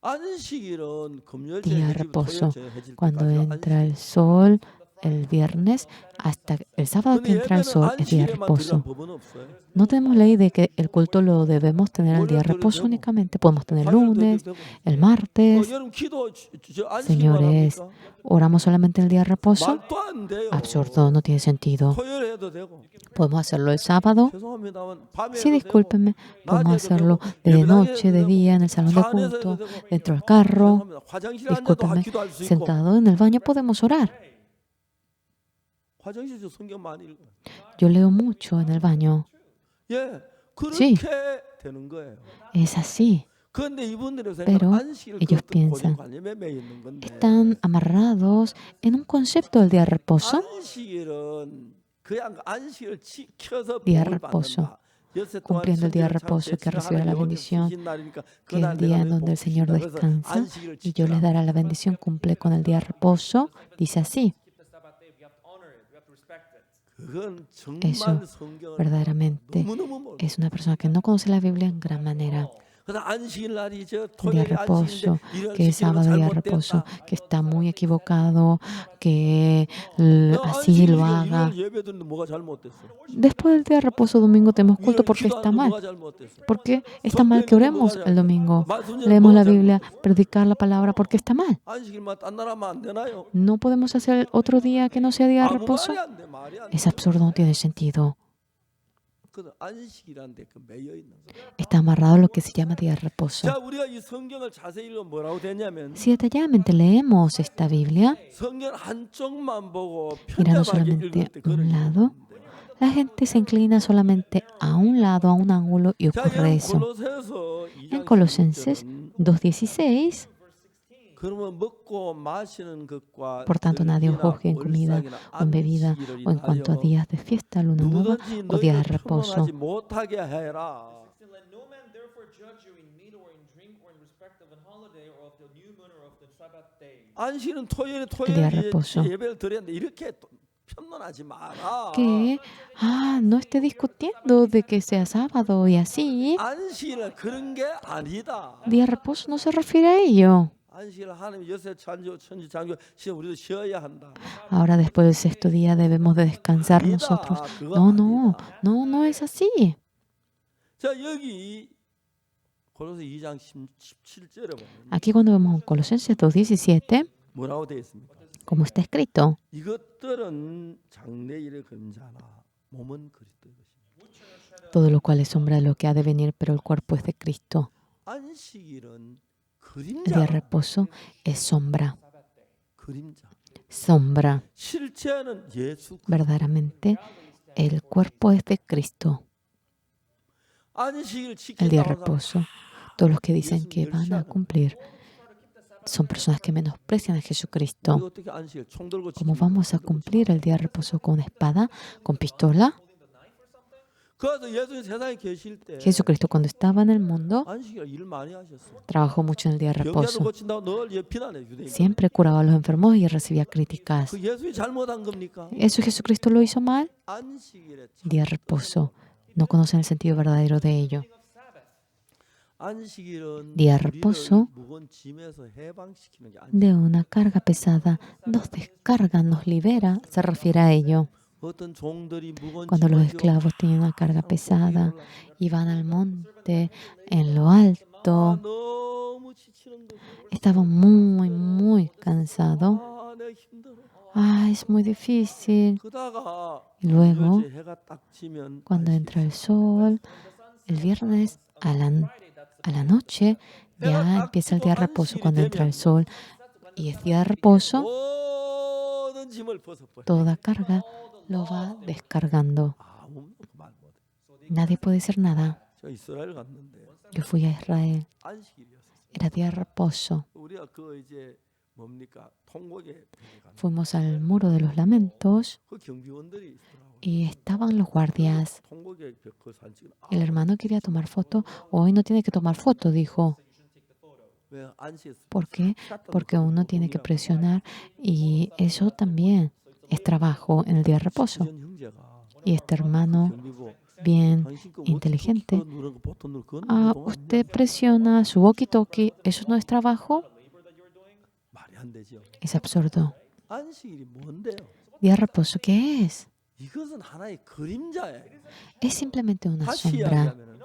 안식일은 금요일 Día de 저녁 reposo, 토요일 저녁 해질 cuando 때까지가 entra el 안식일. sol, el viernes, hasta el sábado que 근데 entra el 예배는 sol, es día de 안식일에만 reposo. 드리는 법은 없어요. No tenemos ley de que el culto lo debemos tener el día de reposo únicamente. Podemos tener el lunes, el martes. 여러분 기도 안식일만 Señores, 합니까? ¿oramos solamente el día de reposo? 말도 안 돼요. Absurdo, no tiene sentido. 토요일 해도 되고. Podemos hacerlo el sábado. 죄송합니다만 밤에 Sí, 해도 되고. discúlpenme, podemos hacerlo de noche, de día, en el salón de culto, dentro del carro. 죄송합니다. 화장실에 앉아도 Discúlpenme, 기도할 수 있고. sentado en el baño podemos orar. 화장실에서 성경 많이 읽어요. Yo leo mucho en el baño. 예, 그렇게 Sí. 되는 거예요. Es así. 그런데 이분들은 Pero 안식일 ellos piensan, 관념에 매 있는 건데. Están amarrados en un concepto del día de reposo. 안식일은 그냥 안식을 지켜서 Día de 복을 reposo. 받는다. 여세 동안 Cumpliendo el día de 성경을 참 reposo que 제치를 recibe la 하나님 bendición, 주신 날이니까 que es 그날 el día 내가 en donde el Señor 복 주신다. 그래서 descansa 안식일을 y yo les 지키라. daré la bendición, cumple con el día de reposo. Dice así. 그건 Eso 정말 성경을 verdaderamente 너무너무 몰라. es una persona que no conoce la Biblia en gran manera. 그래서 안식일 날이 저 Día de 토요일 reposo, 안식일인데 일을 que es 지키는 건 sábado día de reposo, 잘못됐다. que está muy equivocado, que así 안식일 lo haga. 일요일 예배 드는데 뭐가 잘못됐어? Después del día de reposo domingo tenemos culto 일요일 porque está 기도하는데 mal. 뭐가 잘못됐어? Porque está mal que oremos el domingo. 말씀 Leemos la 뭐가 Biblia, 잘못됐어? predicar la palabra porque está mal. 안식일만 딴 나라 하면 안 되나요? No podemos hacer otro día que no sea día de 아무 reposo. 말이 안 돼, 말이 안 돼. Es absurdo, no tiene sentido. 그 안식이라는 데 그 매여 있는 거예요. Está amarrado a lo que se llama día de reposo. 자, 우리가 이 성경을 자세히 읽으면 뭐라고 되냐면 Si detalladamente leemos esta Biblia, 성경 한쪽만 보고 mirando 편협하게 solamente 읽을 때 a un 그런 lado, la gente se inclina solamente a un lado, a un ángulo, y 자, ocurre 여러분 eso. 골로새서 En 2장 Colosenses 16절은 2:16, 그러면 먹고 마시는 것과 por tanto nadie os juzgue en comida o en bebida o en cuanto a días de fiesta, luna nueva 누구든지 o días de 너희를 reposo. 평안하지 못하게 해라. Let no man therefore judge you in meat or in drink or in respect of an holiday or of the new moon or of the Sabbath day. 안식일은 토요일에 día de reposo. 예배를 드렸는데 이렇게 또 편론하지 마라. Que, no esté discutiendo de que sea sábado y así. 안식일은 그런 게 아니다. Día de reposo no se refiere a ello. 안식일 하나님 여세 천지 장교 시험 우리도 쉬어야 한다. Ahora después del sexto día debemos de descansar nosotros. No, no, no, no es así. 자, 여기 골로새 2장 17절에 보면 Aquí cuando vemos en Colosenses 2:17, 뭐라고 되어 있습니까? como está escrito, 이것들은 장래일의 그림자나 몸은 그리스도의 것입니다. todo lo cual es sombra de lo que ha de venir, pero el cuerpo es de Cristo. 안식일은 El día de 그림자, reposo es sombra, 그림자. sombra. 실제는 예수. Verdaderamente, el cuerpo es de Cristo. 안식일 El día de 지킨다고 reposo, todos los que dicen que van a cumplir son personas que menosprecian a Jesucristo. 어떻게 안식일 총 들고 ¿Cómo 지킵니까? vamos a cumplir el día de reposo con espada, con pistola? 그래서 예수님 세상에 계실 때 Jesucristo cuando estaba en el mundo 안식일 일 많이 하셨어요. trabajó mucho en el día de 병자도 reposo. 고친다고 늘 비난해 유대인. Siempre curaba a los enfermos y recibía críticas. 그 예수님이 잘못한 겁니까? ¿Eso Jesucristo lo hizo mal? 안식일에 Día de reposo. No conocen el sentido verdadero de ello. 안식일은 Día de 우리를 reposo 무거운 짐에서 해방시키는 게 안식. de una carga pesada. Nos descarga, nos libera, se refiere a ello. 어떤 종들이 무거운 Cuando los 짐을 esclavos tenían una carga pesada, 올라- iban al monte, en lo alto, 너무 지치는 거죠. estaban muy cansados. 내가 힘들어. Es muy difícil. 그다가 Y luego, 이제 해가 딱 지면 cuando entra el sol, el viernes a la noche, ya empieza el día de reposo cuando entra el sol. Y es día de reposo, 모든 짐을 벗어버려. toda carga lo va descargando. 아무 말 못해. Nadie puede decir nada. 저 이스라엘 갔는데 Yo fui a Israel, 안식일이었어요. era día de reposo. 우리가 그 이제 뭡니까 통곡에 갔는데 Fuimos al muro de los lamentos 그 경비원들이 있더라고요. y estaban los guardias. 통곡에 그 산책. El hermano quería tomar foto. Hoy no tiene que tomar foto, dijo. 왜 안식일? ¿Por qué? Porque uno tiene que presionar y eso también es trabajo en el día de reposo. 전 형제가 Y este hermano, 경비고 bien 당신 그 inteligente, 워키토키 누르는 거 버튼 누르는 그건 운동 아니야? usted presiona su walkie-talkie, ¿eso no es trabajo? 말이 안 되죠. Es absurdo. 안식일이 뭔데요? ¿Día de reposo qué es? 이것은 하나의 그림자예요. Es simplemente una 다시 sombra. 이야기하면은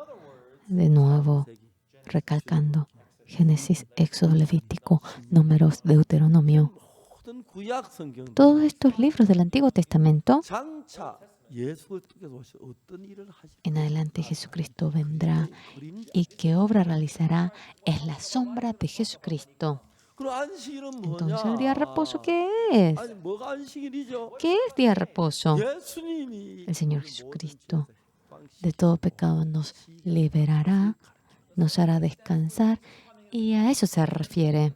De nuevo, recalcando Génesis, Éxodo, Levítico, Números, Deuteronomio. 모든 구약 성경 Todos estos libros del Antiguo Testamento, 장차 예수께서 오셔 어떤 일을 하실 en adelante Jesucristo vendrá 그림자. y qué obra realizará es la sombra de Jesucristo. 그럼 안식일은 뭐냐? Entonces, ¿el día de reposo qué es? 아니 뭐가 안식일이죠? ¿Qué es día de reposo? 예수님이 El Señor Jesucristo de todo pecado nos liberará, nos hará descansar y a eso se refiere.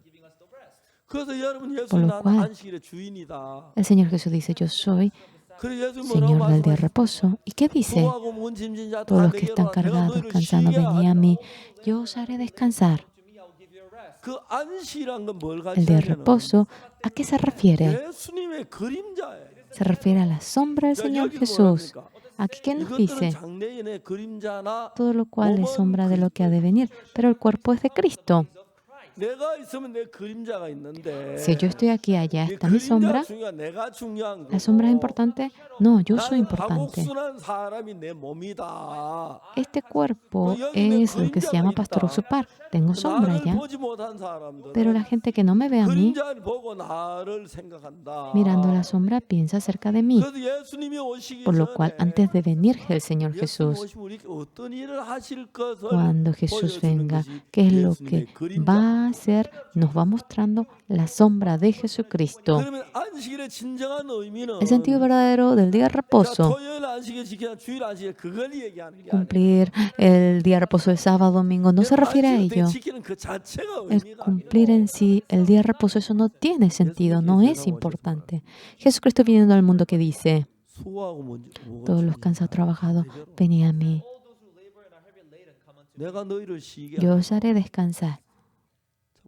그래서 여러분 Por 예수님 lo 나는 cual, 안식일의 주인이다. El Señor Jesús dice, yo soy 그래 예수님 Señor 뭐라고 del día de 말씀하셨어요? reposo. ¿Y qué dice? 수고하고 무거운 짐진 자 Todos 다 los que 내게로 están 와 내가 cargados, 너희를 cansados, 쉬게 venid a 하리라. mí, yo os haré descansar. 그 안식이란 건 뭘 El día de 가지냐면 reposo, ¿a qué se refiere? 예수님의 그림자예요. Se refiere a la sombra del 자, Señor 여기 Jesús. 뭐랍니까? Aquí, ¿qué nos 이것들은 dice? 장래인의 그림자나 Todo lo cual es sombra de lo que ha de venir, pero el cuerpo es de Cristo. 내가 있으면 내 그림자가 있는데 Si yo estoy aquí, allá 이 está mi sombra. 그림자 중요한 내가 중요한 ¿La sombra es 거고 importante? No, yo soy 나는 importante. 박옥순한 사람이 내 몸이다. Este cuerpo es lo que se llama pastor oxupar. Tengo sombra 나를 ya. 보지 못한 사람들은 Pero la gente que no me ve a mí, 그림자를 보고 나를 생각한다. mirando la sombra, piensa acerca de mí. 그래서 예수님이 오시기 Por lo cual, 전에 antes de venir el Señor 예수님 Jesús, 오시면 우리에게 어떤 일을 하실 것을 cuando Jesús 보여주는 venga, 것이 qué es lo 예수님의 que 그림자. va a hacer, nos va mostrando la sombra de Jesucristo. 그러면 안식일의 진정한 의미는 El sentido verdadero del día de 자, reposo, 토요일 안식일 지키나 주일 안식일 그걸 얘기하는 게 아니에요. cumplir el día de reposo el sábado, domingo, no se refiere a 안식일 ello. 지키는 그 자체가 El 의미가 cumplir en sí el día de reposo, eso no tiene sentido, no es importante. Jesucristo viniendo al mundo que dice, 수고하고 무거운 todos los cansados trabajados, venid a mí, 내가 너희를 쉬게 yo os haré descansar.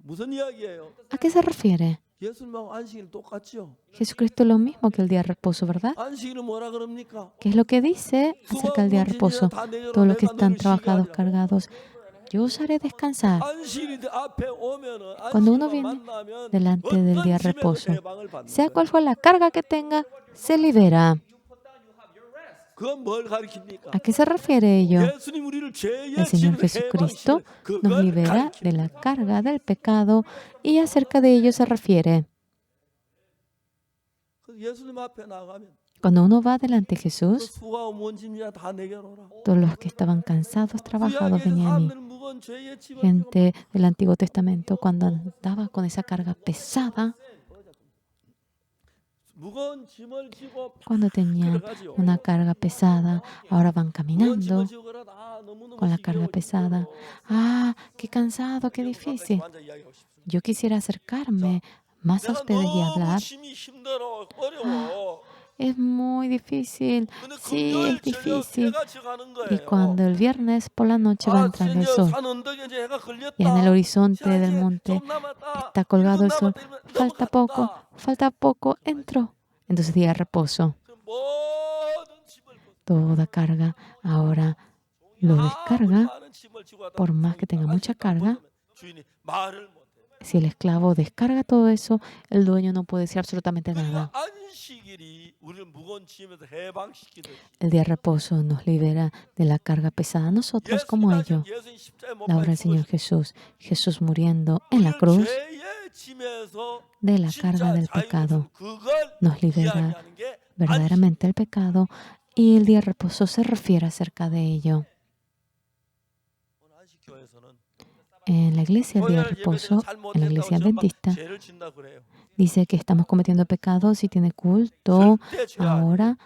무슨 이야기예요? ¿A qué se refiere? 예수님하고 안식일 똑같죠? Jesucristo es lo mismo que el día de reposo, ¿verdad? 안식일은 뭐라 그럽니까? ¿Qué es lo que dice acerca del día de reposo? Todos los que están trabajados, cargados, yo os haré descansar. 안식일 앞에 오면은 Cuando uno 안식일만 viene 만나면 delante del 어떤 día de 짐에서 reposo, 해방을 받는 sea 거예요. cual fuera la carga que tenga, se libera. 그건 뭘 가리킵니까? ¿A qué se refiere ello? 예수님 우리를 죄의 El Señor 짐에서 Jesucristo 해방시키는 nos 그걸 libera 가리킵니다. de la carga del pecado y acerca de ello se refiere. 그래서 예수님 앞에 나가면 Cuando uno va delante de 그 Jesús, 수고하고 무거운 짐이야 다 내게로 오라. todos los que estaban cansados, trabajados, 구약에서 venían a mí. 사람들은 무거운 죄의 짐을 지고 Gente del Antiguo Testamento, cuando andaba con esa carga pesada, 무거운 짐을 지고 cuando tenían 걸어가지요. una carga pesada, ahora van 무거운 caminando 짐을 지고 걸어다 너무너무 con la carga 지겨워 pesada. ¡Ah, qué cansado, qué difícil! 앉아 이야기하고 싶습니다. Yo quisiera acercarme más a 내가 ustedes y 너무 hablar. 짐이 힘들어 어려워. Es muy difícil. 근데 Sí, 금요일 es 저녁 difícil. 해가 지가는 Y 거예요. cuando el viernes por la noche va entrando el 이제 sol, 산 언덕에 이제 해가 y en el 걸렸다. horizonte 자, del 이제 monte 좀 남았다. está colgado 1분 el sol. 남았다. 이러면 Falta poco, entro. Entonces día de reposo. 그 모든 짐을 Toda carga ahora lo descarga. 많은 짐을 지고 하다 Por más que tenga mucha carga, 주인이 말을 못해. si el esclavo descarga todo eso, el dueño no puede decir absolutamente nada. 안식일이 우리를 무거운 짐에서 해방시키듯이 El día de reposo nos libera de la carga pesada. Nosotros como ellos. 예수님 십자가에 못 La obra del 박혀 Señor 죽으시고 Jesús muriendo en la 우리를 cruz 죄의 짐에서 de la 진짜 carga del 자유를 pecado 준 그걸 nos libera 이야기하는 게 안식. verdaderamente el pecado, y el día de reposo se refiere acerca de ello. 오늘 안식교회에서는 En la iglesia el día de 토요일 예배드리면 reposo, en la iglesia 잘못했다고 막 adventista, 죄를 짓는다 그래요. dice que estamos cometiendo pecados si tiene culto. 절대 죄 아니에요. Ahora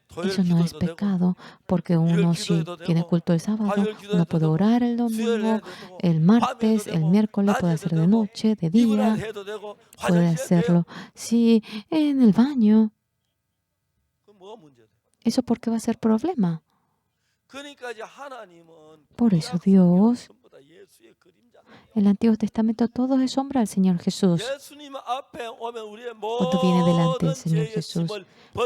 토요일 eso no es 기도해도 되고 pecado, porque uno si tiene culto el sábado, uno puede orar el domingo, el martes, el miércoles, puede hacer de noche, de día, 해도 되고 puede 화장실에 hacerlo sí en el baño. 그럼 뭐가 문제돼? ¿Eso por qué va a ser problema? 그러니까 이제 하나님은 Por eso Dios, 전부 다 예수의 그림자. el Antiguo Testamento, todo es sombra del Señor Jesús. 예수님 앞에 오면 우리의 Cuando viene delante 모든 el Señor 죄의 Jesús, 짐을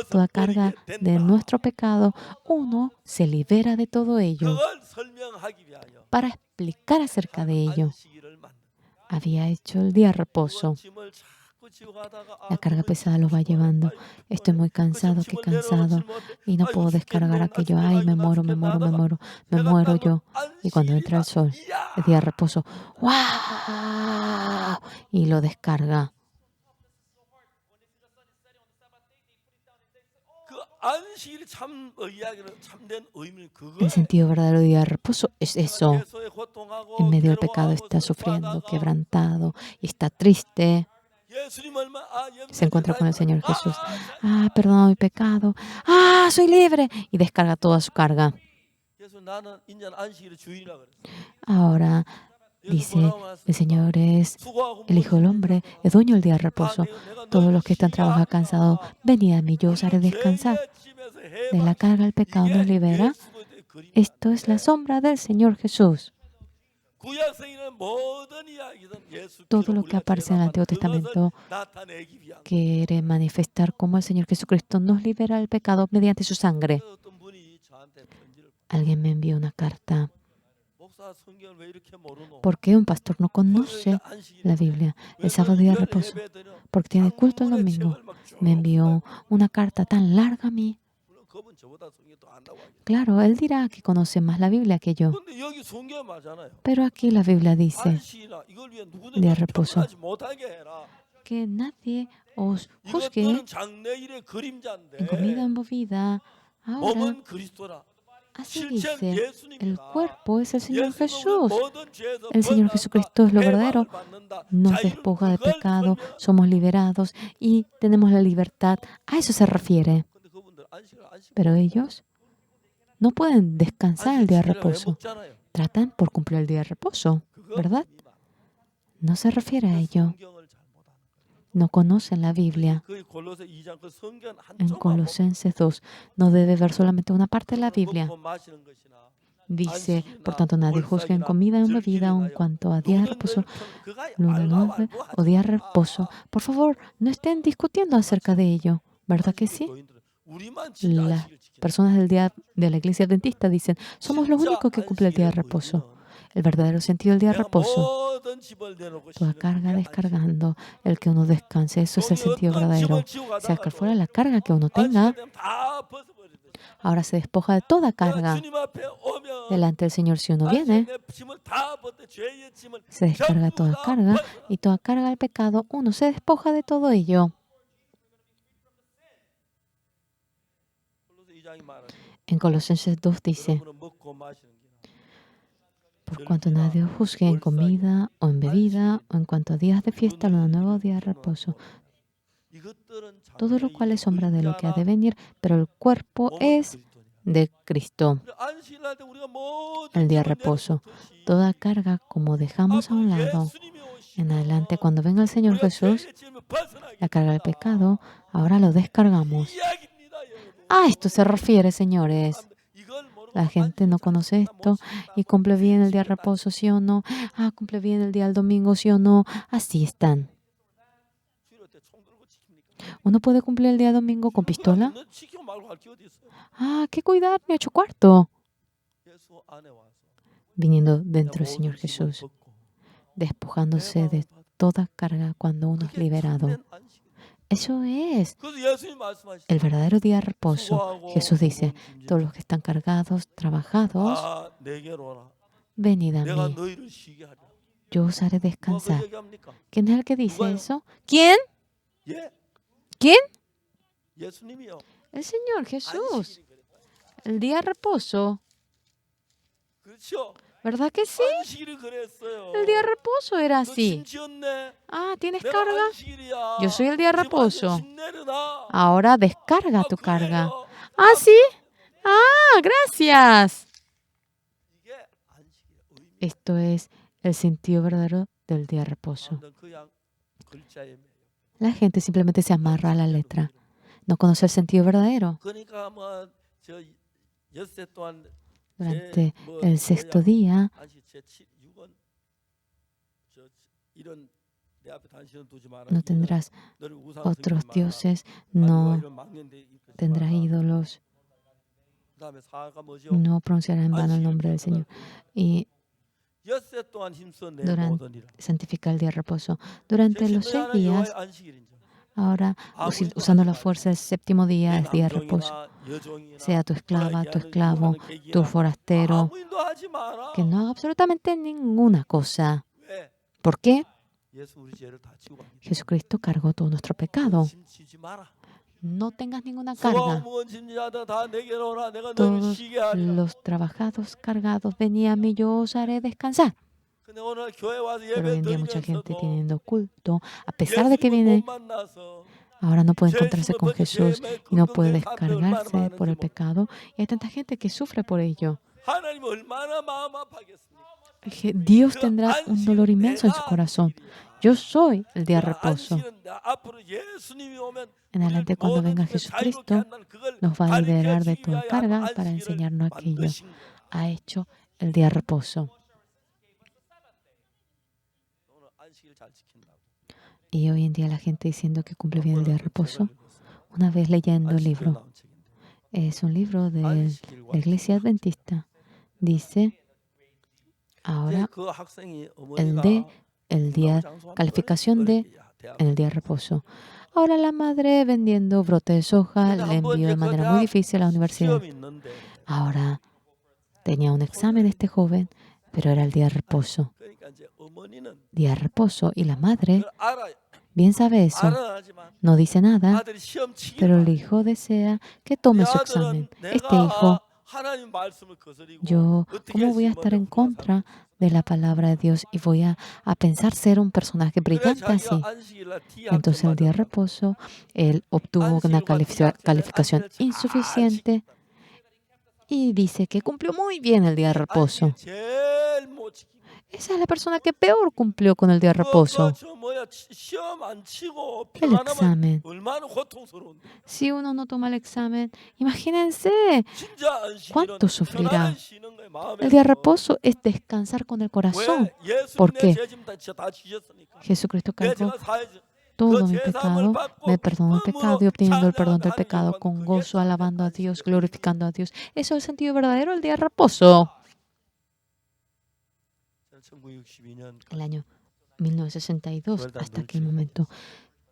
toda carga 벗어버리게 de 된다. nuestro pecado, uno se libera de todo ello. 그걸 설명하기 위하여 Para explicar acerca de ello, 안식일을 만든 había hecho el día de reposo. 짐을 자꾸 지고 가다가 La carga pesada lo va llevando. Estoy muy cansado, qué cansado, y no puedo descargar aquello. Ay, me muero yo. Y cuando entra el sol, el día de reposo, ¡wow! Y lo descarga. 그 안식일이 참 이야기는 참된 의미는 그거. El sentido verdadero del día de reposo es eso. 예수의 고통하고 En medio del pecado 괴로워하고 está sufriendo, 슬퍼하다가 quebrantado y está triste. 예수님 얼마 Se encuentra con el Señor Jesús. Ah, perdona mi pecado. Ah, soy libre. Y descarga toda su carga. 예수 나는 인자는 안식일의 주인이라 그랬어. Ahora dice, el Señor es el Hijo del Hombre, el dueño del día de reposo. Todos los que están trabajando cansados, venid a mí, yo os haré descansar. De la carga del pecado nos libera. Esto es la sombra del Señor Jesús. Todo lo que aparece en el Antiguo Testamento quiere manifestar cómo el Señor Jesucristo nos libera del pecado mediante su sangre. Alguien me envió una carta. ¿Por qué un pastor no conoce la Biblia? El sábado día de reposo. Porque tiene culto el domingo. Me envió una carta tan larga a mí. Claro, él dirá que conoce más la Biblia que yo. Pero aquí la Biblia dice, de reposo, que nadie os juzgue en comida movida. Ahora, así dice, el cuerpo es el Señor Jesús. El Señor Jesucristo es lo verdadero. Nos despoja de pecado, somos liberados y tenemos la libertad. A eso se refiere. Pero ellos no pueden descansar el día de reposo. Tratan por cumplir el día de reposo, ¿verdad? No se refiere a ello. No conocen la Biblia. En Colosenses 2 no debe ver solamente una parte de la Biblia. Dice, por tanto, nadie juzgue en comida o en bebida o en cuanto a día de reposo, luna nueva o día de reposo. Por favor, no estén discutiendo acerca de ello. ¿Verdad que sí? Las personas del día de la iglesia adventista dicen, somos los únicos que cumplen el día de reposo. El verdadero sentido del día de reposo. Toda carga descargando, el que uno descanse, eso es el sentido verdadero. Sea que fuera la carga que uno tenga, ahora se despoja de toda carga. Delante del Señor, si uno viene, se descarga toda carga y toda carga del pecado, uno se despoja de todo ello. En Colosenses 2 dice, 여러분은 먹고 마시는 게 por cuanto nadie os juzgue en comida o en bebida o en cuanto a días de fiesta o en nuevos días de reposo, 이것들은 todo lo cual es sombra de lo que ha de 그림자나 venir, pero el cuerpo 몸은 es 그리스도니라. de Cristo. 우리 안식일 날 때 우리가 모든 El día de 짐을 reposo, 내려놓듯이 toda carga como dejamos a un lado. 예수님이 En adelante, 오시면 cuando venga el Señor 우리가 Jesús, 죄의 짐을 벗어나게 la carga del 됩니다. pecado, ahora lo descargamos. 이야기입니다, 여러분. A esto se refiere, señores. 이걸 모르고 La gente no 안식일 conoce 잘 esto 지킨다, y cumple bien el día de 지킨다. reposo, sí o no. Ah, cumple bien el día del domingo, sí o no. Así están. 주일 때 총 들고 지킵니까? ¿Uno puede cumplir el día domingo con pistola? 너 지키고 말고 할 게 어디 있어? Ah, qué cuidar, mi 8 cuarto. 예수 안에 와서 Viniendo 내가 dentro del 모든 Señor 짐을 Jesús, 벗고 despojándose 내 de 마음을 받아. toda carga cuando uno es 그게 liberado. 참된 안식이에요. Eso es 그래서 예수님 말씀하시죠. el verdadero día de reposo. 수고하고 Jesús dice, 무거운 짐진 todos los que están cargados, trabajados, 다 내게로 오라. venid a 내가 mí, 너희를 쉬게 하리라. yo os haré 누가 그 descansar. 얘기합니까? ¿Quién es el que dice 누가요? eso? ¿Quién? 예, ¿Quién? 예수님이요. El Señor Jesús. 안식일이 그랬다. El día de reposo. 그렇죠. ¿Verdad que sí? 안식일이 그랬어요. El día de reposo era 너 así. 짐 지었네. Ah, ¿tienes 내가 carga? 안식일이야. Yo soy el día de 지금 reposo. 완전 짐 내려놔. Ahora descarga 아, tu carga. 그래요. Ah, sí. Ah, gracias. 이게 안식일의 의미. Esto es el sentido verdadero del día de reposo. 완전 그냥 글자의 매력. La gente simplemente se amarra a la letra. No conoce el sentido verdadero. 그러니까 뭐저 엿새 동안 Durante el sexto día 안식 제6원 저 이런 내 앞에 단신은 두지 마라. no tendrás 너를 우상 otros 섬기지 마라. dioses, 아니면 no 이런 망령되 이끌지 tendrás 마라. ídolos, 그다음에 사가 뭐죠? no pronunciarás en vano el nombre del Señor. Y 엿새 동안 힘써 내 durante- 모더니라. santifica el día de reposo. Durante los 6 días, ahora usando la fuerza del séptimo día es día de reposo. Sea tu esclava, tu esclavo, tu forastero, que no haga absolutamente ninguna cosa. ¿Por qué? Jesucristo cargó todo nuestro pecado. No tengas ninguna carga. Todos los trabajados, cargados, venid a mí, yo os haré descansar. Pero hoy en día mucha gente teniendo culto, a pesar de que viene, ahora no puede encontrarse con Jesús y no puede descargarse por el pecado. Y hay tanta gente que sufre por ello. Dios tendrá un dolor inmenso en su corazón. Yo soy el día de reposo. En adelante, cuando venga Jesucristo, nos va a liberar de toda carga para enseñarnos aquello. Ha hecho el día de reposo. Y hoy en día la gente diciendo que cumple bien el día de reposo. Una vez leyendo el libro, es un libro de la Iglesia Adventista. Dice, ahora el día, calificación de en el día de reposo. Ahora la madre vendiendo brote de soja le envió de manera muy difícil a la universidad. Ahora tenía un examen este joven, pero era el día de reposo. Día de reposo. Y la madre bien sabe eso. No dice nada, pero el hijo desea que tome su examen. Este hijo, ¿cómo voy a estar en contra de la palabra de Dios y voy a pensar ser un personaje brillante así? Entonces, el día de reposo, él obtuvo una calificación insuficiente y dice que cumplió muy bien el día de reposo. Esa es la persona que peor cumplió con el día de reposo. El examen. Si uno no toma el examen, imagínense cuánto sufrirá. El día de reposo es descansar con el corazón. ¿Por qué? Jesucristo cargó todo mi pecado, me perdonó el pecado y obteniendo el perdón del pecado con gozo, alabando a Dios, glorificando a Dios. Eso es el sentido verdadero del día de reposo. El año 1962, hasta aquel momento,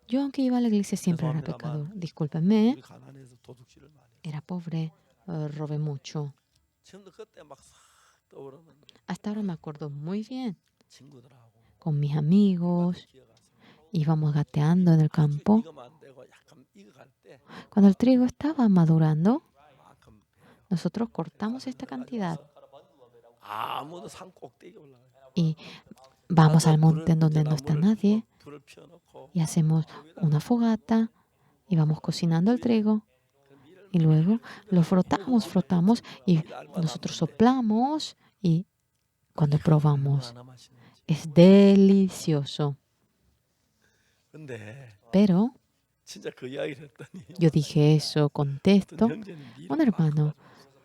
yo aunque iba a la iglesia siempre era pecador. Discúlpenme, era pobre, robé mucho. Hasta ahora me acuerdo muy bien. Con mis amigos, íbamos gateando en el campo. Cuando el trigo estaba madurando, nosotros cortamos esta cantidad 아무도 산 꼭대기 올라가요. y vamos 가서 al monte en 불을 donde 이제 no está 나무를 nadie 불을 피워놓고 y hacemos una fogata y vamos cocinando el trigo y luego lo frotamos y nosotros soplamos y cuando probamos 얼마나 맛있는지. es delicioso. 근데 Pero 진짜 그 이야기를 했더니 yo dije eso, contesto, 어떤 형제는 미리 un hermano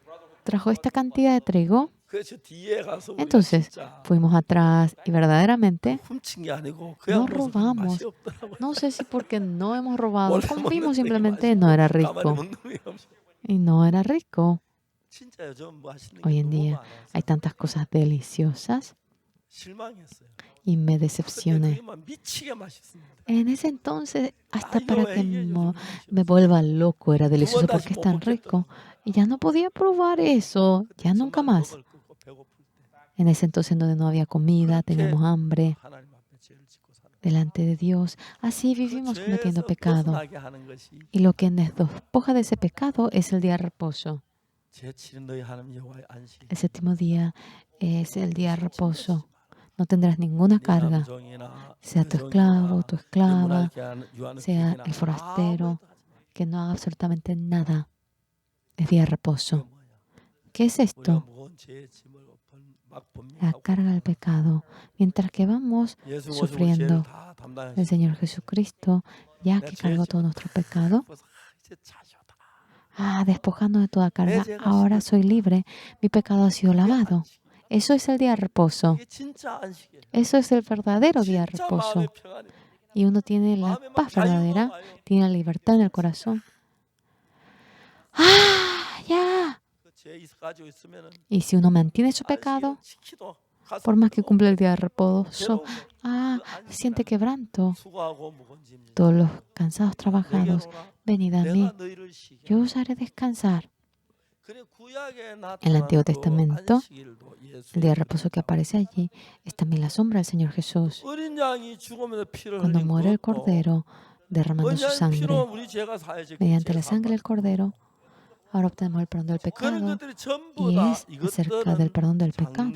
막 trajo esta cantidad de trigo, 그래서 뒤에 가서 우리가 entonces 진짜 fuimos atrás y verdaderamente 훔친 게 아니고 no 그냥 무슨 robamos. 맛이 없더라고요. No sé si porque no hemos robado, 원래 comimos 먹는 게 simplemente no era 맛있고 가만히 rico 먹는 게 없어. y no era rico. 진짜 요즘 맛있는 Hoy 게 en 너무 día 많아서 hay tantas cosas deliciosas 실망했어요. y me 그때 decepcioné. 그게 막 미치게 맛있습니다. En ese entonces, hasta 이거 para 왜 que 이게 요즘 맛이 me 없어? vuelva loco, era delicioso 두 번 porque 다시 es 못 tan rico. 먹겠더라고요. Y ya no podía probar eso, 그때 ya nunca 정말 más. 먹을 거 배고플 때 En ese entonces en donde no había comida, 그렇게 teníamos hambre 하나님 앞에 죄를 짓고 사는 delante de Dios. Así 그 vivimos cometiendo 죄에서 pecado. 벗어나게 하는 것이 Y lo que nos despoja de ese pecado es el día de reposo. 제7은 너희 하나님 여호와의 안식. El séptimo día es el día de reposo. No tendrás ninguna carga, sea tu esclavo, tu esclava, sea el forastero, que no haga absolutamente nada. Es día de reposo. ¿Qué es esto? La carga del pecado. Mientras que vamos sufriendo, el Señor Jesucristo, ya que cargó todo nuestro pecado, despojando de toda carga, ahora soy libre, mi pecado ha sido lavado. Eso es el día de reposo. Eso es el verdadero día de reposo. Y uno tiene la paz verdadera, tiene la libertad en el corazón. ¡Ya! Y si uno mantiene su pecado, por más que cumple el día de reposo, siente quebranto. Todos los cansados trabajados, venid a mí, yo os haré descansar. En el Antiguo Testamento, el día de reposo que aparece allí es también la sombra del Señor Jesús. Cuando muere el Cordero, derramando su sangre, mediante la sangre del Cordero, ahora obtenemos el perdón del pecado y es acerca del perdón del pecado.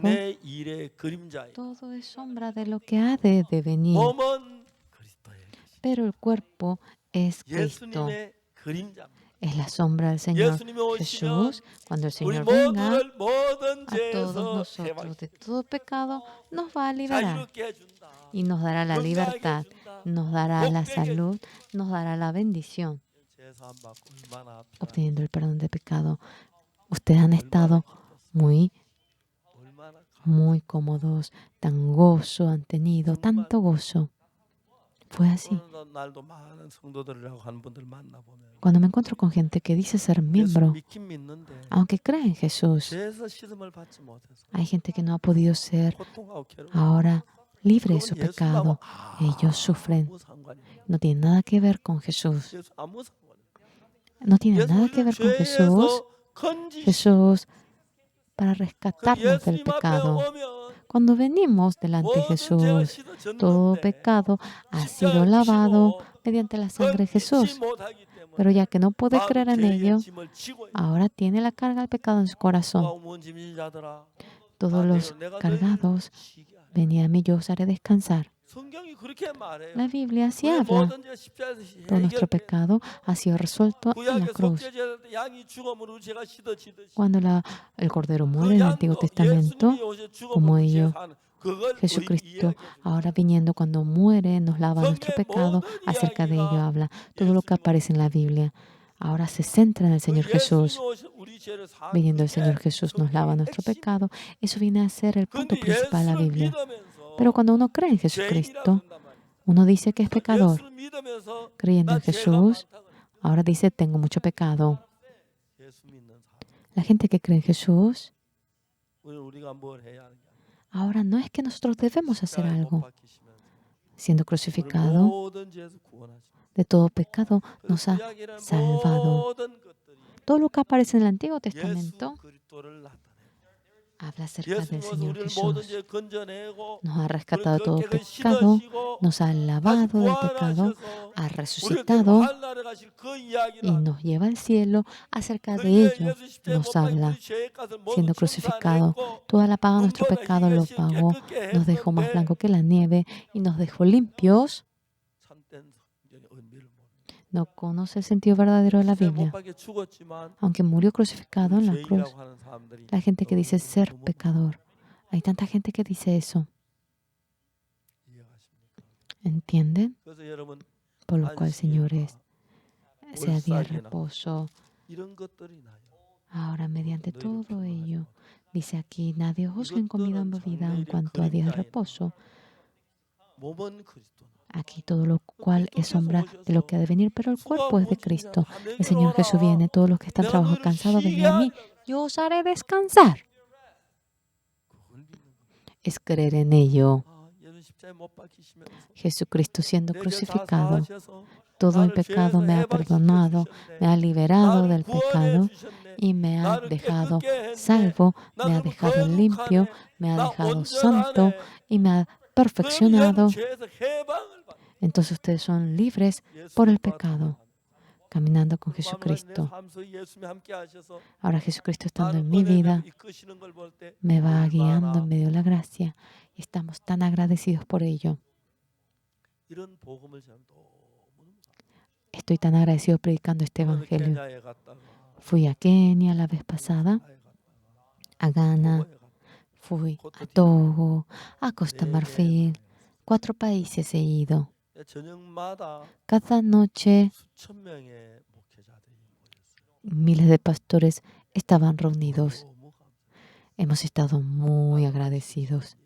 Todo es sombra de lo que ha de venir, pero el cuerpo es Cristo. Es la sombra del Señor Jesús. Cuando el Señor venga, a todos nosotros de todo pecado nos va a liberar y nos dará la libertad, nos dará la salud, nos dará la bendición, obteniendo el perdón de pecado. Ustedes han estado muy cómodos, tan gozo han tenido, tanto gozo. Fue así. Cuando me encuentro con gente que dice ser miembro, aunque cree en Jesús, hay gente que no ha podido ser ahora libre de su pecado. Ellos sufren. No tiene nada que ver con Jesús. No tiene nada que ver con Jesús. Jesús para rescatarnos del pecado. Cuando venimos delante de Jesús, todo pecado ha sido lavado mediante la sangre de Jesús. Pero ya que no puede creer en ello, ahora tiene la carga del pecado en su corazón. Todos los cargados, venid a mí, yo os haré descansar. La Biblia así habla. Todo nuestro pecado ha sido resuelto en la cruz. Cuando el Cordero muere en el Antiguo Testamento, como ellos, Jesucristo, ahora viniendo cuando muere, nos lava nuestro pecado. Acerca de ello habla. Todo lo que aparece en la Biblia ahora se centra en el Señor Jesús. Viniendo el Señor Jesús nos lava nuestro pecado. Eso viene a ser el punto principal de la Biblia. Pero cuando uno cree en Jesucristo, uno dice que es pecador. Creyendo en Jesús, ahora dice, tengo mucho pecado. La gente que cree en Jesús, ahora no es que nosotros debemos hacer algo. Siendo crucificado, de todo pecado nos ha salvado. Todo lo que aparece en el Antiguo Testamento Habla acerca del 예수님께서 Señor 우리를 모든 Jesús. 죄 건져내고 Nos ha rescatado de 우리를 todo 깨끗이 pecado, 씻으시고 nos ha 다시 lavado del pecado, 부활하셔서 ha 우리를 resucitado 하늘나라에 가실 그 이야기를 y 하는 nos lleva al cielo. Acerca de 그리에 ello 예수 십자가에 nos 못 박힌 habla. 우리 죄의 값을 모두 Siendo crucificado, 청산했고 toda la paga de nuestro 눈보다 pecado lo 희게 pagó, 깨끗게 nos dejó más blanco 했는데 que la nieve y nos dejó limpios. 참된 성경의 의미를 모르는 No conoce el sentido verdadero de la 십자가에 못 Biblia. 박혀 죽었지만 Aunque murió crucificado en la cruz, 죄인이라고 하는 사람들이 la gente que dice ser 너무 pecador, hay tanta gente que dice eso. 이해하십니까? ¿Entienden? 그래서 여러분 Por lo cual, señores, sea día de 월삭이나 reposo. 이런 것들이 나요. Ahora, mediante 너희를 todo 평안하지 ello, 못하게. dice aquí, nadie juzgue en comida o en bebida en cuanto a día de reposo. 몸은 그리스도나 Aquí todo lo cual es sombra de lo que ha de venir, pero el cuerpo es de Cristo. El Señor Jesús viene, todos los que están trabajados cansados, venid a mí, yo os haré descansar. 그걸 믿는 거예요. Es creer en ello. 아, 예수 십자가에 못 박히시면서 Jesucristo siendo 내 죄 다 crucificado, 사하셔서 todo mi 나를 pecado 죄에서 me ha 해방시켜 perdonado, 주셨네. me ha liberado 나를 del 구원해 pecado 주셨네. y me ha 나를 dejado 깨끗게 했네. salvo, 나 me ha 그러면 dejado limpio, 거룩하네. me ha 나 dejado santo 온전하네. y me ha 그럼 perfeccionado. 얘는 죄에서 해방을 받는 Entonces ustedes son libres 예수님과 por el pecado, caminando con 내 Jesucristo. 삶 속에 예수님이 함께 하셔서 Ahora Jesucristo estando 나를 en mi vida 은혜로 이끄시는 걸 볼 때 me va 얼마나 guiando en medio de la gracia y estamos tan agradecidos por ello. 이런 복음을 제가 너무 Estoy tan agradecido predicando este evangelio. 케냐에 갔다가 Fui a Kenia la vez pasada, 타에 갔다가 a Ghana, 토고에 갔다가 fui a Togo, a Costa Marfil. 4 países he ido. 저녁마다 Cada noche 수천 명의 목회자들이 모였어요. miles de pastores estaban reunidos. 너무 감사해요. Hemos estado muy agradecidos.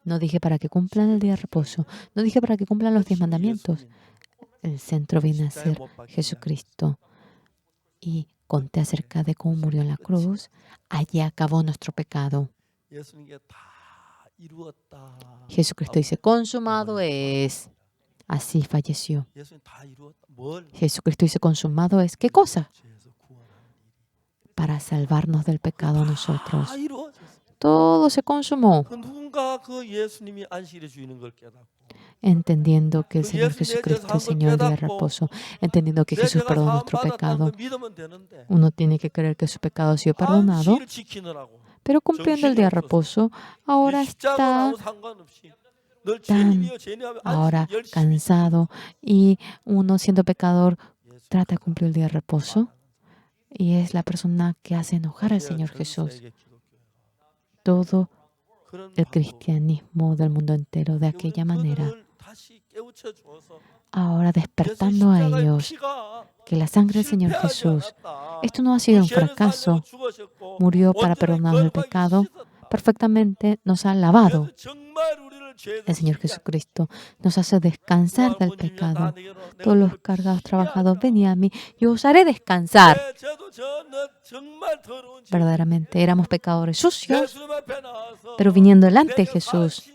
No dije para que cumplan el día de reposo. No dije para que cumplan los 10 mandamientos. El centro viene a ser Jesucristo. Y conté acerca de cómo murió en la cruz. Allí acabó nuestro pecado. 예수님께 다 이루었다. Jesucristo dice, consumado es. Así falleció. 예수님 다 이루었다. 뭘? Jesucristo dice, consumado es. ¿Qué cosa? 죄에서 구원하는 일. Para salvarnos del pecado a nosotros. 다 이루어졌어. Todo se consumó. 그 누군가 그 예수님이 안식일의 주인인 걸 깨닫고 Entendiendo que el Señor Jesucristo es Señor del reposo. Entendiendo que 내 Jesús 죄가 perdonó 사함 nuestro 받았다는 pecado. 걸 믿으면 되는데 Uno tiene que creer que su pecado ha sido perdonado. 안식일을 지키느라고 Pero cumpliendo el día de reposo, ahora 이 십자가는 está 아무 상관없이 늘 죄인이여 죄인이여 ahora 안식일 열심히 cansado y uno siendo pecador 예수 trata de cumplir el día de reposo y es la persona que hace enojar al Señor Jesús. Todo el cristianismo del mundo entero de aquella manera, ahora despertando a ellos que la sangre del Señor Jesús, esto no ha sido un fracaso, murió para perdonarnos el pecado, perfectamente nos ha lavado. El Señor Jesucristo nos hace descansar del pecado. Todos los cargados, trabajados, venid a mí, yo os haré descansar. Verdaderamente éramos pecadores sucios, pero viniendo delante de Jesús,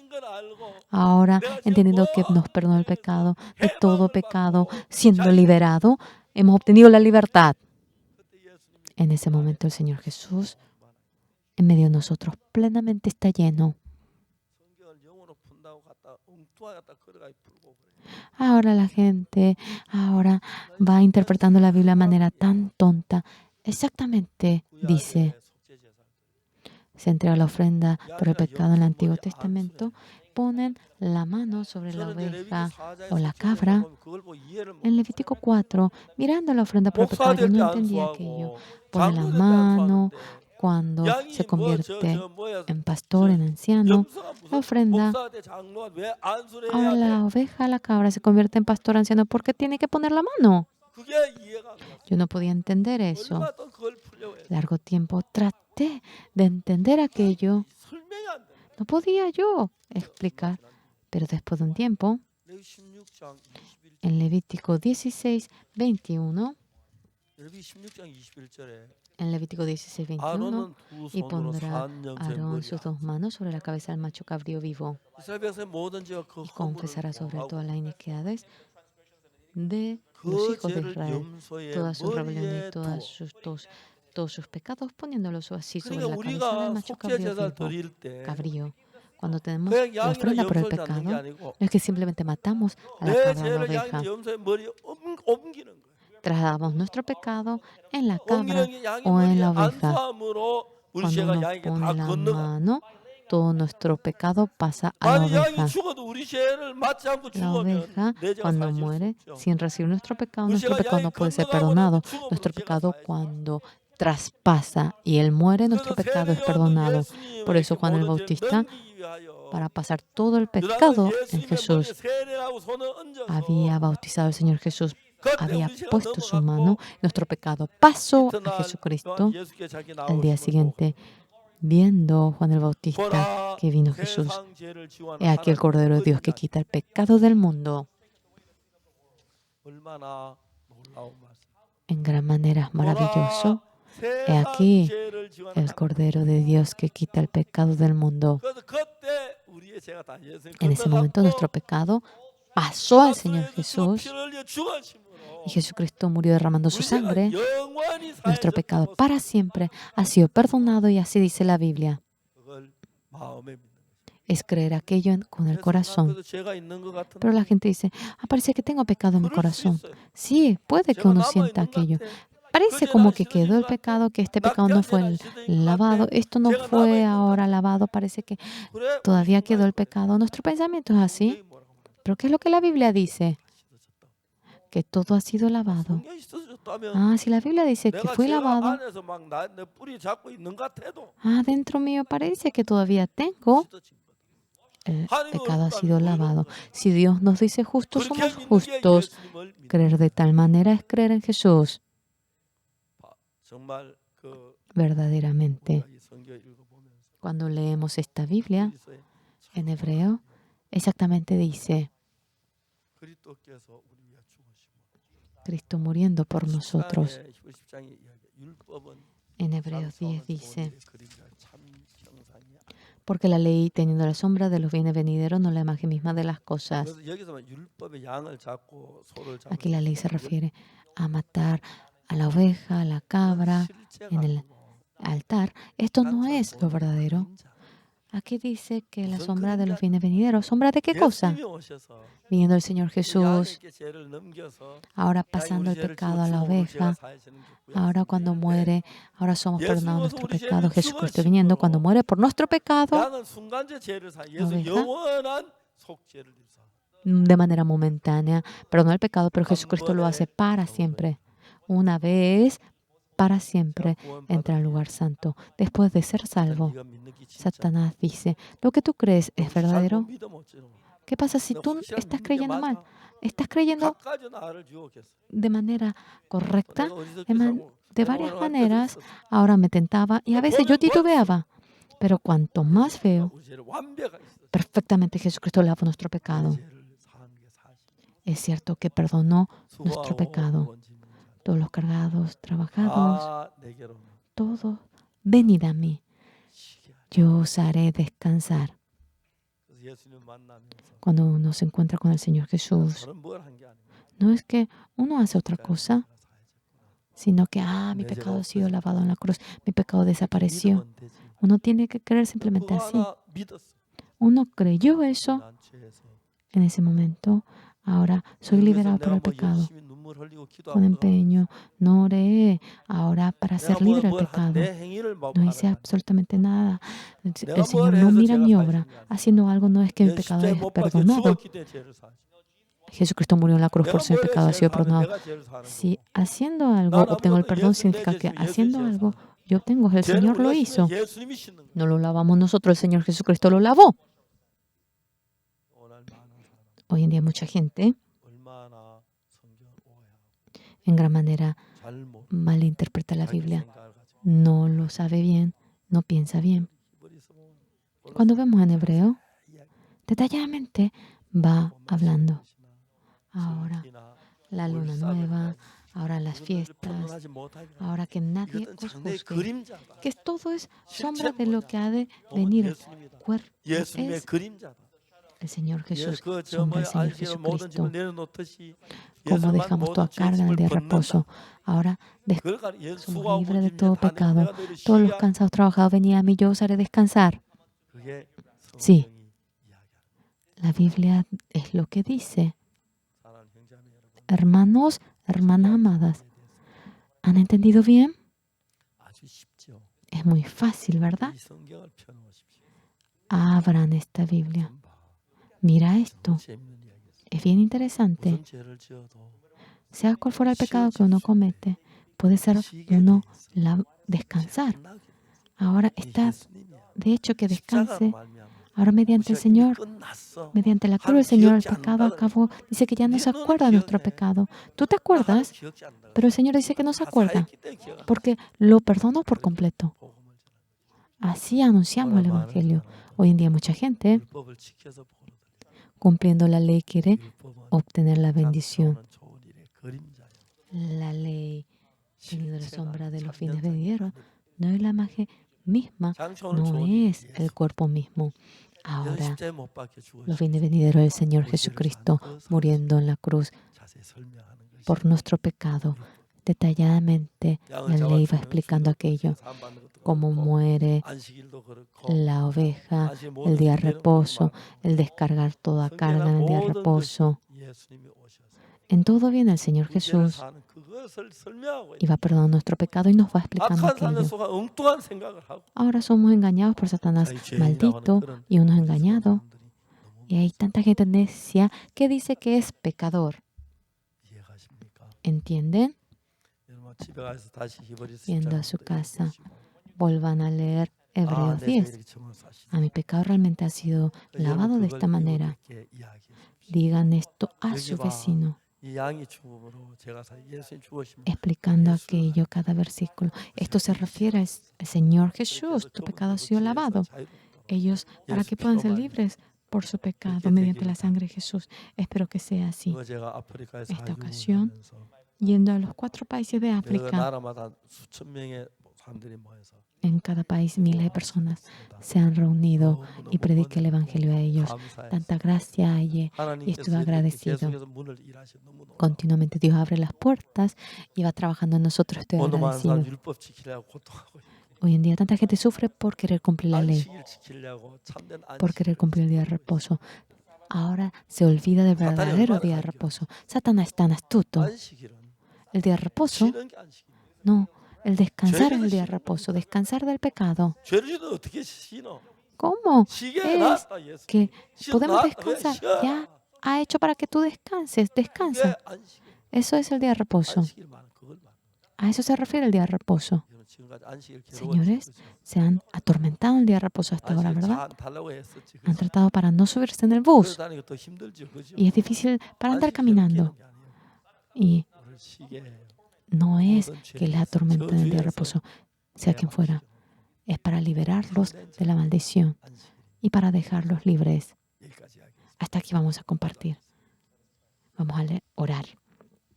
ahora entendiendo que nos perdonó el pecado, de todo pecado, siendo liberado, hemos obtenido la libertad. En ese momento el Señor Jesús, en medio de nosotros, plenamente está lleno. Ahora la gente ahora va interpretando la Biblia de manera tan tonta. Exactamente, dice, se entrega la ofrenda por el pecado en el Antiguo Testamento, ponen la mano sobre la oveja o la cabra. En Levítico 4, mirando la ofrenda por el pecado, yo no entendía aquello. Pone la mano cuando se convierte en pastor, en anciano, la ofrenda. Ahora la oveja, la cabra se convierte en pastor, anciano, ¿por qué tiene que poner la mano? Yo no podía entender eso. Largo tiempo traté de entender aquello. No podía yo explicar. Pero después de un tiempo, en Levítico 16, 21, en Levítico 16, 21, y pondrá Aarón sus 2 manos sobre la cabeza del macho cabrío vivo y confesará sobre él todas las iniquidades de los hijos de Israel, todas sus rebeliones y todos sus pecados, poniéndolos así sobre 그러니까 la cabeza del 우리가 macho 속죄 제사를 cabrío 드릴 때 cabrío. Cuando tenemos 그냥 la 양이나 ofrenda por el 염소를 잡는 게 pecado, 아니고 no es que simplemente matamos a la 내 cabra o a la 죄를 oveja, 양이나 염소의 머리에 옮기는 거예요. trasladamos nuestro pecado en la cabra 옮기는 게 양의 o en 머리에 la 안 oveja. 수함으로 우리 Cuando 죄가 uno 양에게 다 pone la 건너가. mano, todo nuestro pecado pasa a la 만약 양이 oveja. 죽어도 우리 죄를 맞지 않고 La 죽으면 oveja, 내 죄가 cuando 사해질 수 muere 없죠. sin recibir nuestro pecado 우리 죄가 no 양이 puede ser 건너가고 나서 perdonado. 죽음으로 Nuestro 죄가 pecado 사해져. cuando traspasa y él muere, nuestro 그래서 pecado es 세례 요한은 perdonado. Por 예수님에게 eso Juan el 모든 죄를 Bautista, 넘기기 위하여 para pasar todo el 그다음에 pecado en 예수님의 머리에 Jesús, 세례라고 손을 얹어서 había bautizado al Señor Jesús, 그때 había 우리 죄가 puesto su mano, 넘어갔고 nuestro pecado pasó a 이튿날 Jesucristo. 예수께 자기 Al día 나오심을 siguiente, viendo Juan el Bautista 보라 que vino Jesús, 세상 죄를 지원하는 he aquí el 하나님의 Cordero de Dios que 어린 자. quita el pecado del mundo. 얼마나 놀라운 말씀. En gran manera es maravilloso. 보라, He aquí 세상 죄를 지원하는 el Cordero de Dios que quita el pecado del mundo. 그래서 그때 우리의 죄가 다 예수님 En ese momento nuestro pecado pasó al Señor Jesús y Jesucristo murió derramando su sangre. Nuestro pecado para siempre ha sido perdonado y así dice la Biblia. Es creer aquello con el corazón. Pero la gente dice, parece que tengo pecado en mi corazón. Sí, puede que uno sienta aquello. Parece como que quedó el pecado, que este pecado no fue lavado, esto no fue ahora lavado, parece que todavía quedó el pecado. Nuestro pensamiento es así. Pero ¿qué es lo que la Biblia dice? Que todo ha sido lavado. Si la Biblia dice que fue lavado, dentro mío parece que todavía tengo. El pecado ha sido lavado. Si Dios nos dice justos, somos justos. Creer de tal manera es creer en Jesús. Verdaderamente, cuando leemos esta Biblia en hebreo, exactamente dice, Cristo muriendo por nosotros. En Hebreos 10 dice, porque la ley, teniendo la sombra de los bienes venideros, no la imagen misma de las cosas. Aquí la ley se refiere a matar a la oveja, a la cabra, en el altar. Esto no es lo verdadero. Aquí dice que la sombra de los bienes venideros. ¿Sombra de qué cosa? Viniendo el Señor Jesús, ahora pasando el pecado a la oveja, ahora cuando muere, ahora somos perdonados nuestro pecado. Jesucristo viniendo cuando muere por nuestro pecado, oveja, de manera momentánea, perdona el pecado, pero Jesucristo lo hace para siempre. Una vez, para siempre, entra al lugar santo. Después de ser salvo, Satanás dice, ¿lo que tú crees es verdadero? ¿Qué pasa si tú estás creyendo mal? ¿Estás creyendo de manera correcta? De varias maneras, ahora me tentaba y a veces yo titubeaba. Pero cuanto más veo, perfectamente Jesucristo lavó nuestro pecado. Es cierto que perdonó nuestro pecado. Todos los cargados, trabajados, todos, venid a mí. Yo os haré descansar. Cuando uno se encuentra con el Señor Jesús, no es que uno hace otra cosa, sino que, mi pecado ha sido lavado en la cruz, mi pecado desapareció. Uno tiene que creer simplemente así. Uno creyó eso en ese momento. Ahora soy liberado por el pecado. Con empeño, no oré ahora para ser libre del pecado. No hice absolutamente nada. El Señor no mira mi obra. Haciendo algo no es que mi pecado es perdonado. Jesucristo murió en la cruz por su pecado, ha sido perdonado. Si haciendo algo obtengo el perdón, significa que haciendo algo yo obtengo. El Señor lo hizo. No lo lavamos nosotros, el Señor Jesucristo lo lavó. Hoy en día mucha gente en gran manera malinterpreta la Biblia. No lo sabe bien, no piensa bien. Cuando vemos en hebreo, detalladamente va hablando. Ahora la luna nueva, ahora las fiestas, ahora que nadie os juzgue, que todo es sombra de lo que ha de venir. Es el Señor 예, Jesús, 그 sombra 저의 del Señor 안식일은 모든 짐을 Jesucristo. 내려놓듯이 Como 예수만 dejamos toda 모든 죄의 carga en el 짐을 día de 벗는다. reposo, ahora 그걸 가지고 예수 somos 수고하고 libres de 짐 todo 다 pecado. 내가 너를 Todos los 쉬게 하리. cansados trabajados, venid a mí, yo os haré descansar. 그게 Sí. 성경이 이야기합니다. La Biblia es lo que dice. 사랑하는 형제자매 여러분, Hermanos, hermanas amadas, ¿han entendido bien? 아주 쉽죠. Es muy fácil, ¿verdad? 이 성경을 펴놓으십시오. Abran esta Biblia. 좀 봐. Mira esto. 재밌는 이야기였어요. Es bien interesante. 무슨 죄를 지어도 Sea cual fuera el pecado que uno comete, puede ser uno descansar. 끝나게 Ahora 이 está, 예수님이야. de hecho, que 십자가로 descanse. 말미암아 Ahora mediante el 우리가 이미 Señor, 끝났어. mediante la cruz del Señor, el pecado acabó. Dice que ya no se acuerda de nuestro pecado. Tú te acuerdas, 하나님 기억지 않는다. pero el Señor dice que no se 다 acuerda, 사했기 때문에 기억 안 나. porque lo perdonó por completo. 복음을 전하는 Así anunciamos el Evangelio. Hoy en día mucha gente, 율법을 지켜서 복을 얻으려. cumpliendo la ley, quiere 율법은 obtener la bendición. 장차오는 좋은 일의 그림자예요. La ley, teniendo la 실체가 sombra de los fines 참여된 venideros, no es la imagen misma, 장차오는 no 좋은 es 일이 el cuerpo mismo. 예수 Ahora, 십자가에 못 박혀 죽으신 los fines venideros del Señor Jesucristo, muriendo en la cruz 자세히 설명하는 것이 por nuestro pecado. Detalladamente, la ley va explicando aquello, cómo muere 안식일도 그렇고 la oveja, 안식일 el 모든 día de 준비는 reposo, 말이야. el descargar toda carga en 성경은 el día de 모든 reposo. 것이 예수님이 오셔서 En todo viene el Señor 그 죄를 Jesús 사는 그것을 설명하고 y va perdonando nuestro pecado y nos va explicando 악한 사는 aquello. 속아 엉뚱한 생각을 하고 Ahora somos engañados por Satanás 자기 죄인이라고 maldito 하는 그런 y uno es 어리석은 engañado. 사람들이 너무 Y hay tanta gente necia que dice que es pecador. 이해가십니까? ¿Entienden? 여러분 집에 가서 다시 히브리서 Yendo 10장 a su casa, vuelvan a leer Hebreos 내가 10. 이렇게 정을 사시네. A mi pecado realmente ha sido lavado de esta manera. Digan esto a su vecino, 이 양이 죽음으로 제가 예수님 죽으심 explicando aquello cada versículo. Esto se refiere al Señor Jesús. Tu pecado ha sido lavado. Ellos, para que puedan ser libres por su pecado mediante la sangre de Jesús. Espero que sea así. Esta ocasión, yendo a los 4 países de 그 África, 나라마다 수천 명의 사람들이 모여서 en cada país miles de personas se han reunido y prediqué el Evangelio a ellos. Tanta gracia hay y estuve agradecido. Continuamente Dios abre las puertas y va trabajando en nosotros. Estoy 오늘 많은 사람 agradecido. 율법 지키려고 고통하고 있고 Hoy en día tanta gente sufre por querer cumplir la ley, 안식일 지키려고 참된 por querer 안식일 cumplir el día de reposo. Ahora se olvida del verdadero día de reposo. Satanás es tan astuto. 안식일은 El día de reposo, 쉬는 게 안식일. no. El descansar es el día de reposo. Descansar del pecado. 죄를 지도 어떻게 쉬노? ¿Cómo? 쉬게 Es 놨다 예수. que 쉬어 podemos 놨다. 왜 descansar. 쉬어? Ya ha hecho para que tú descanses. 그게 Descansa. 안식일. Eso es el día de reposo. 안식일 말은 그걸 말이야. A eso se refiere el día de reposo. 여러분 지금까지 안식일 Señores, 괴로웠죠. se han atormentado en el día de reposo hasta ahora, 안식일 ¿verdad? 잘 달라고 했었지. Han 그죠? tratado para no subirse en el bus. 그러다 보니까 더 힘들죠. 그죠? Y es difícil para andar 안식일 caminando. 괴롭게 하는 게 아니에요. Y 우리를 쉬게 해요. no es que les atormenten en el día de reposo, sea quien fuera. Es para liberarlos de la maldición 안식일. y para dejarlos libres. 여기까지 하겠습니다. Hasta aquí vamos a compartir. Vamos a orar.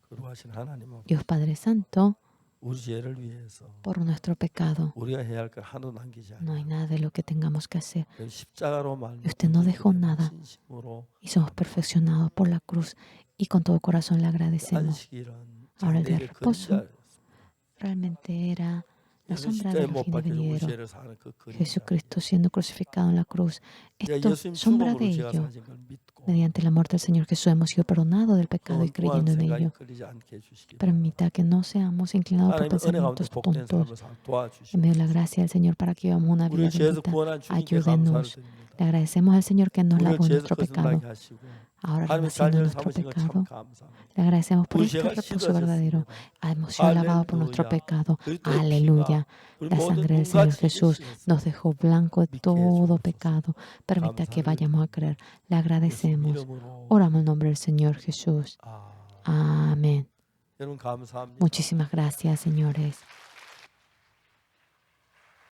거룩하신 하나님, Dios Padre Santo, 우리 죄를 위해서 por nuestro pecado, 우리가 해야 할 걸 하나도 남기지 no hay 않아요. nada de lo que tengamos que hacer. 십자가로 말미암아 Usted no dejó nada. 진심으로 Y somos perfeccionados por la cruz y con todo corazón le agradecemos. 안식일은 Ahora el día de 자기에게 reposo 그림자였어. realmente era la 예수 sombra 십자가에 de los 못 fines 박혀 우리 venideros. 죄를 사는 그 그림자. Jesucristo siendo crucificado en la cruz. Esto, 예수님 sombra de 죽음으로 죄가 ello. 사진 걸 믿고 Mediante la muerte del Señor Jesús hemos sido perdonados del pecado y 엉뚱한 creyendo en 생각이 ello. 걸리지 않게 해주시기 바랍니다. Permita que no seamos inclinados por 하나님 은혜 가운데 pensamientos 복된 tontos. 삶을 도와주시고 En medio de la gracia del Señor para que vivamos una vida 우리를 죄에서 bendita. 구원한 주님께 감사를 Ayúdenos. 드립니다. Le agradecemos al Señor que nos 우리를 lavó 죄에서 nuestro pecado. 거듭나게 하시고 Ahora 하나님의 renaciendo 자녀를 nuestro 삼으신 것 pecado. 참 감사합니다. Le agradecemos por 우리 este 죄가 reposo verdadero. 씻어졌습니다. Hemos sido lavados por nuestro 할렐루야. pecado. 그리스도의 Aleluya. 피가 우리 La 모든 sangre del Señor 눈같이 Jesús 씻으셨습니다. nos dejó blanco de 믿게 todo 해주옵소서. pecado. Permita que 감사를 vayamos a creer. Le 예수 agradecemos. 이름으로 Oramos en el nombre del Señor Jesús. 아, Amén. 여러분 감사합니다. Muchísimas gracias, señores.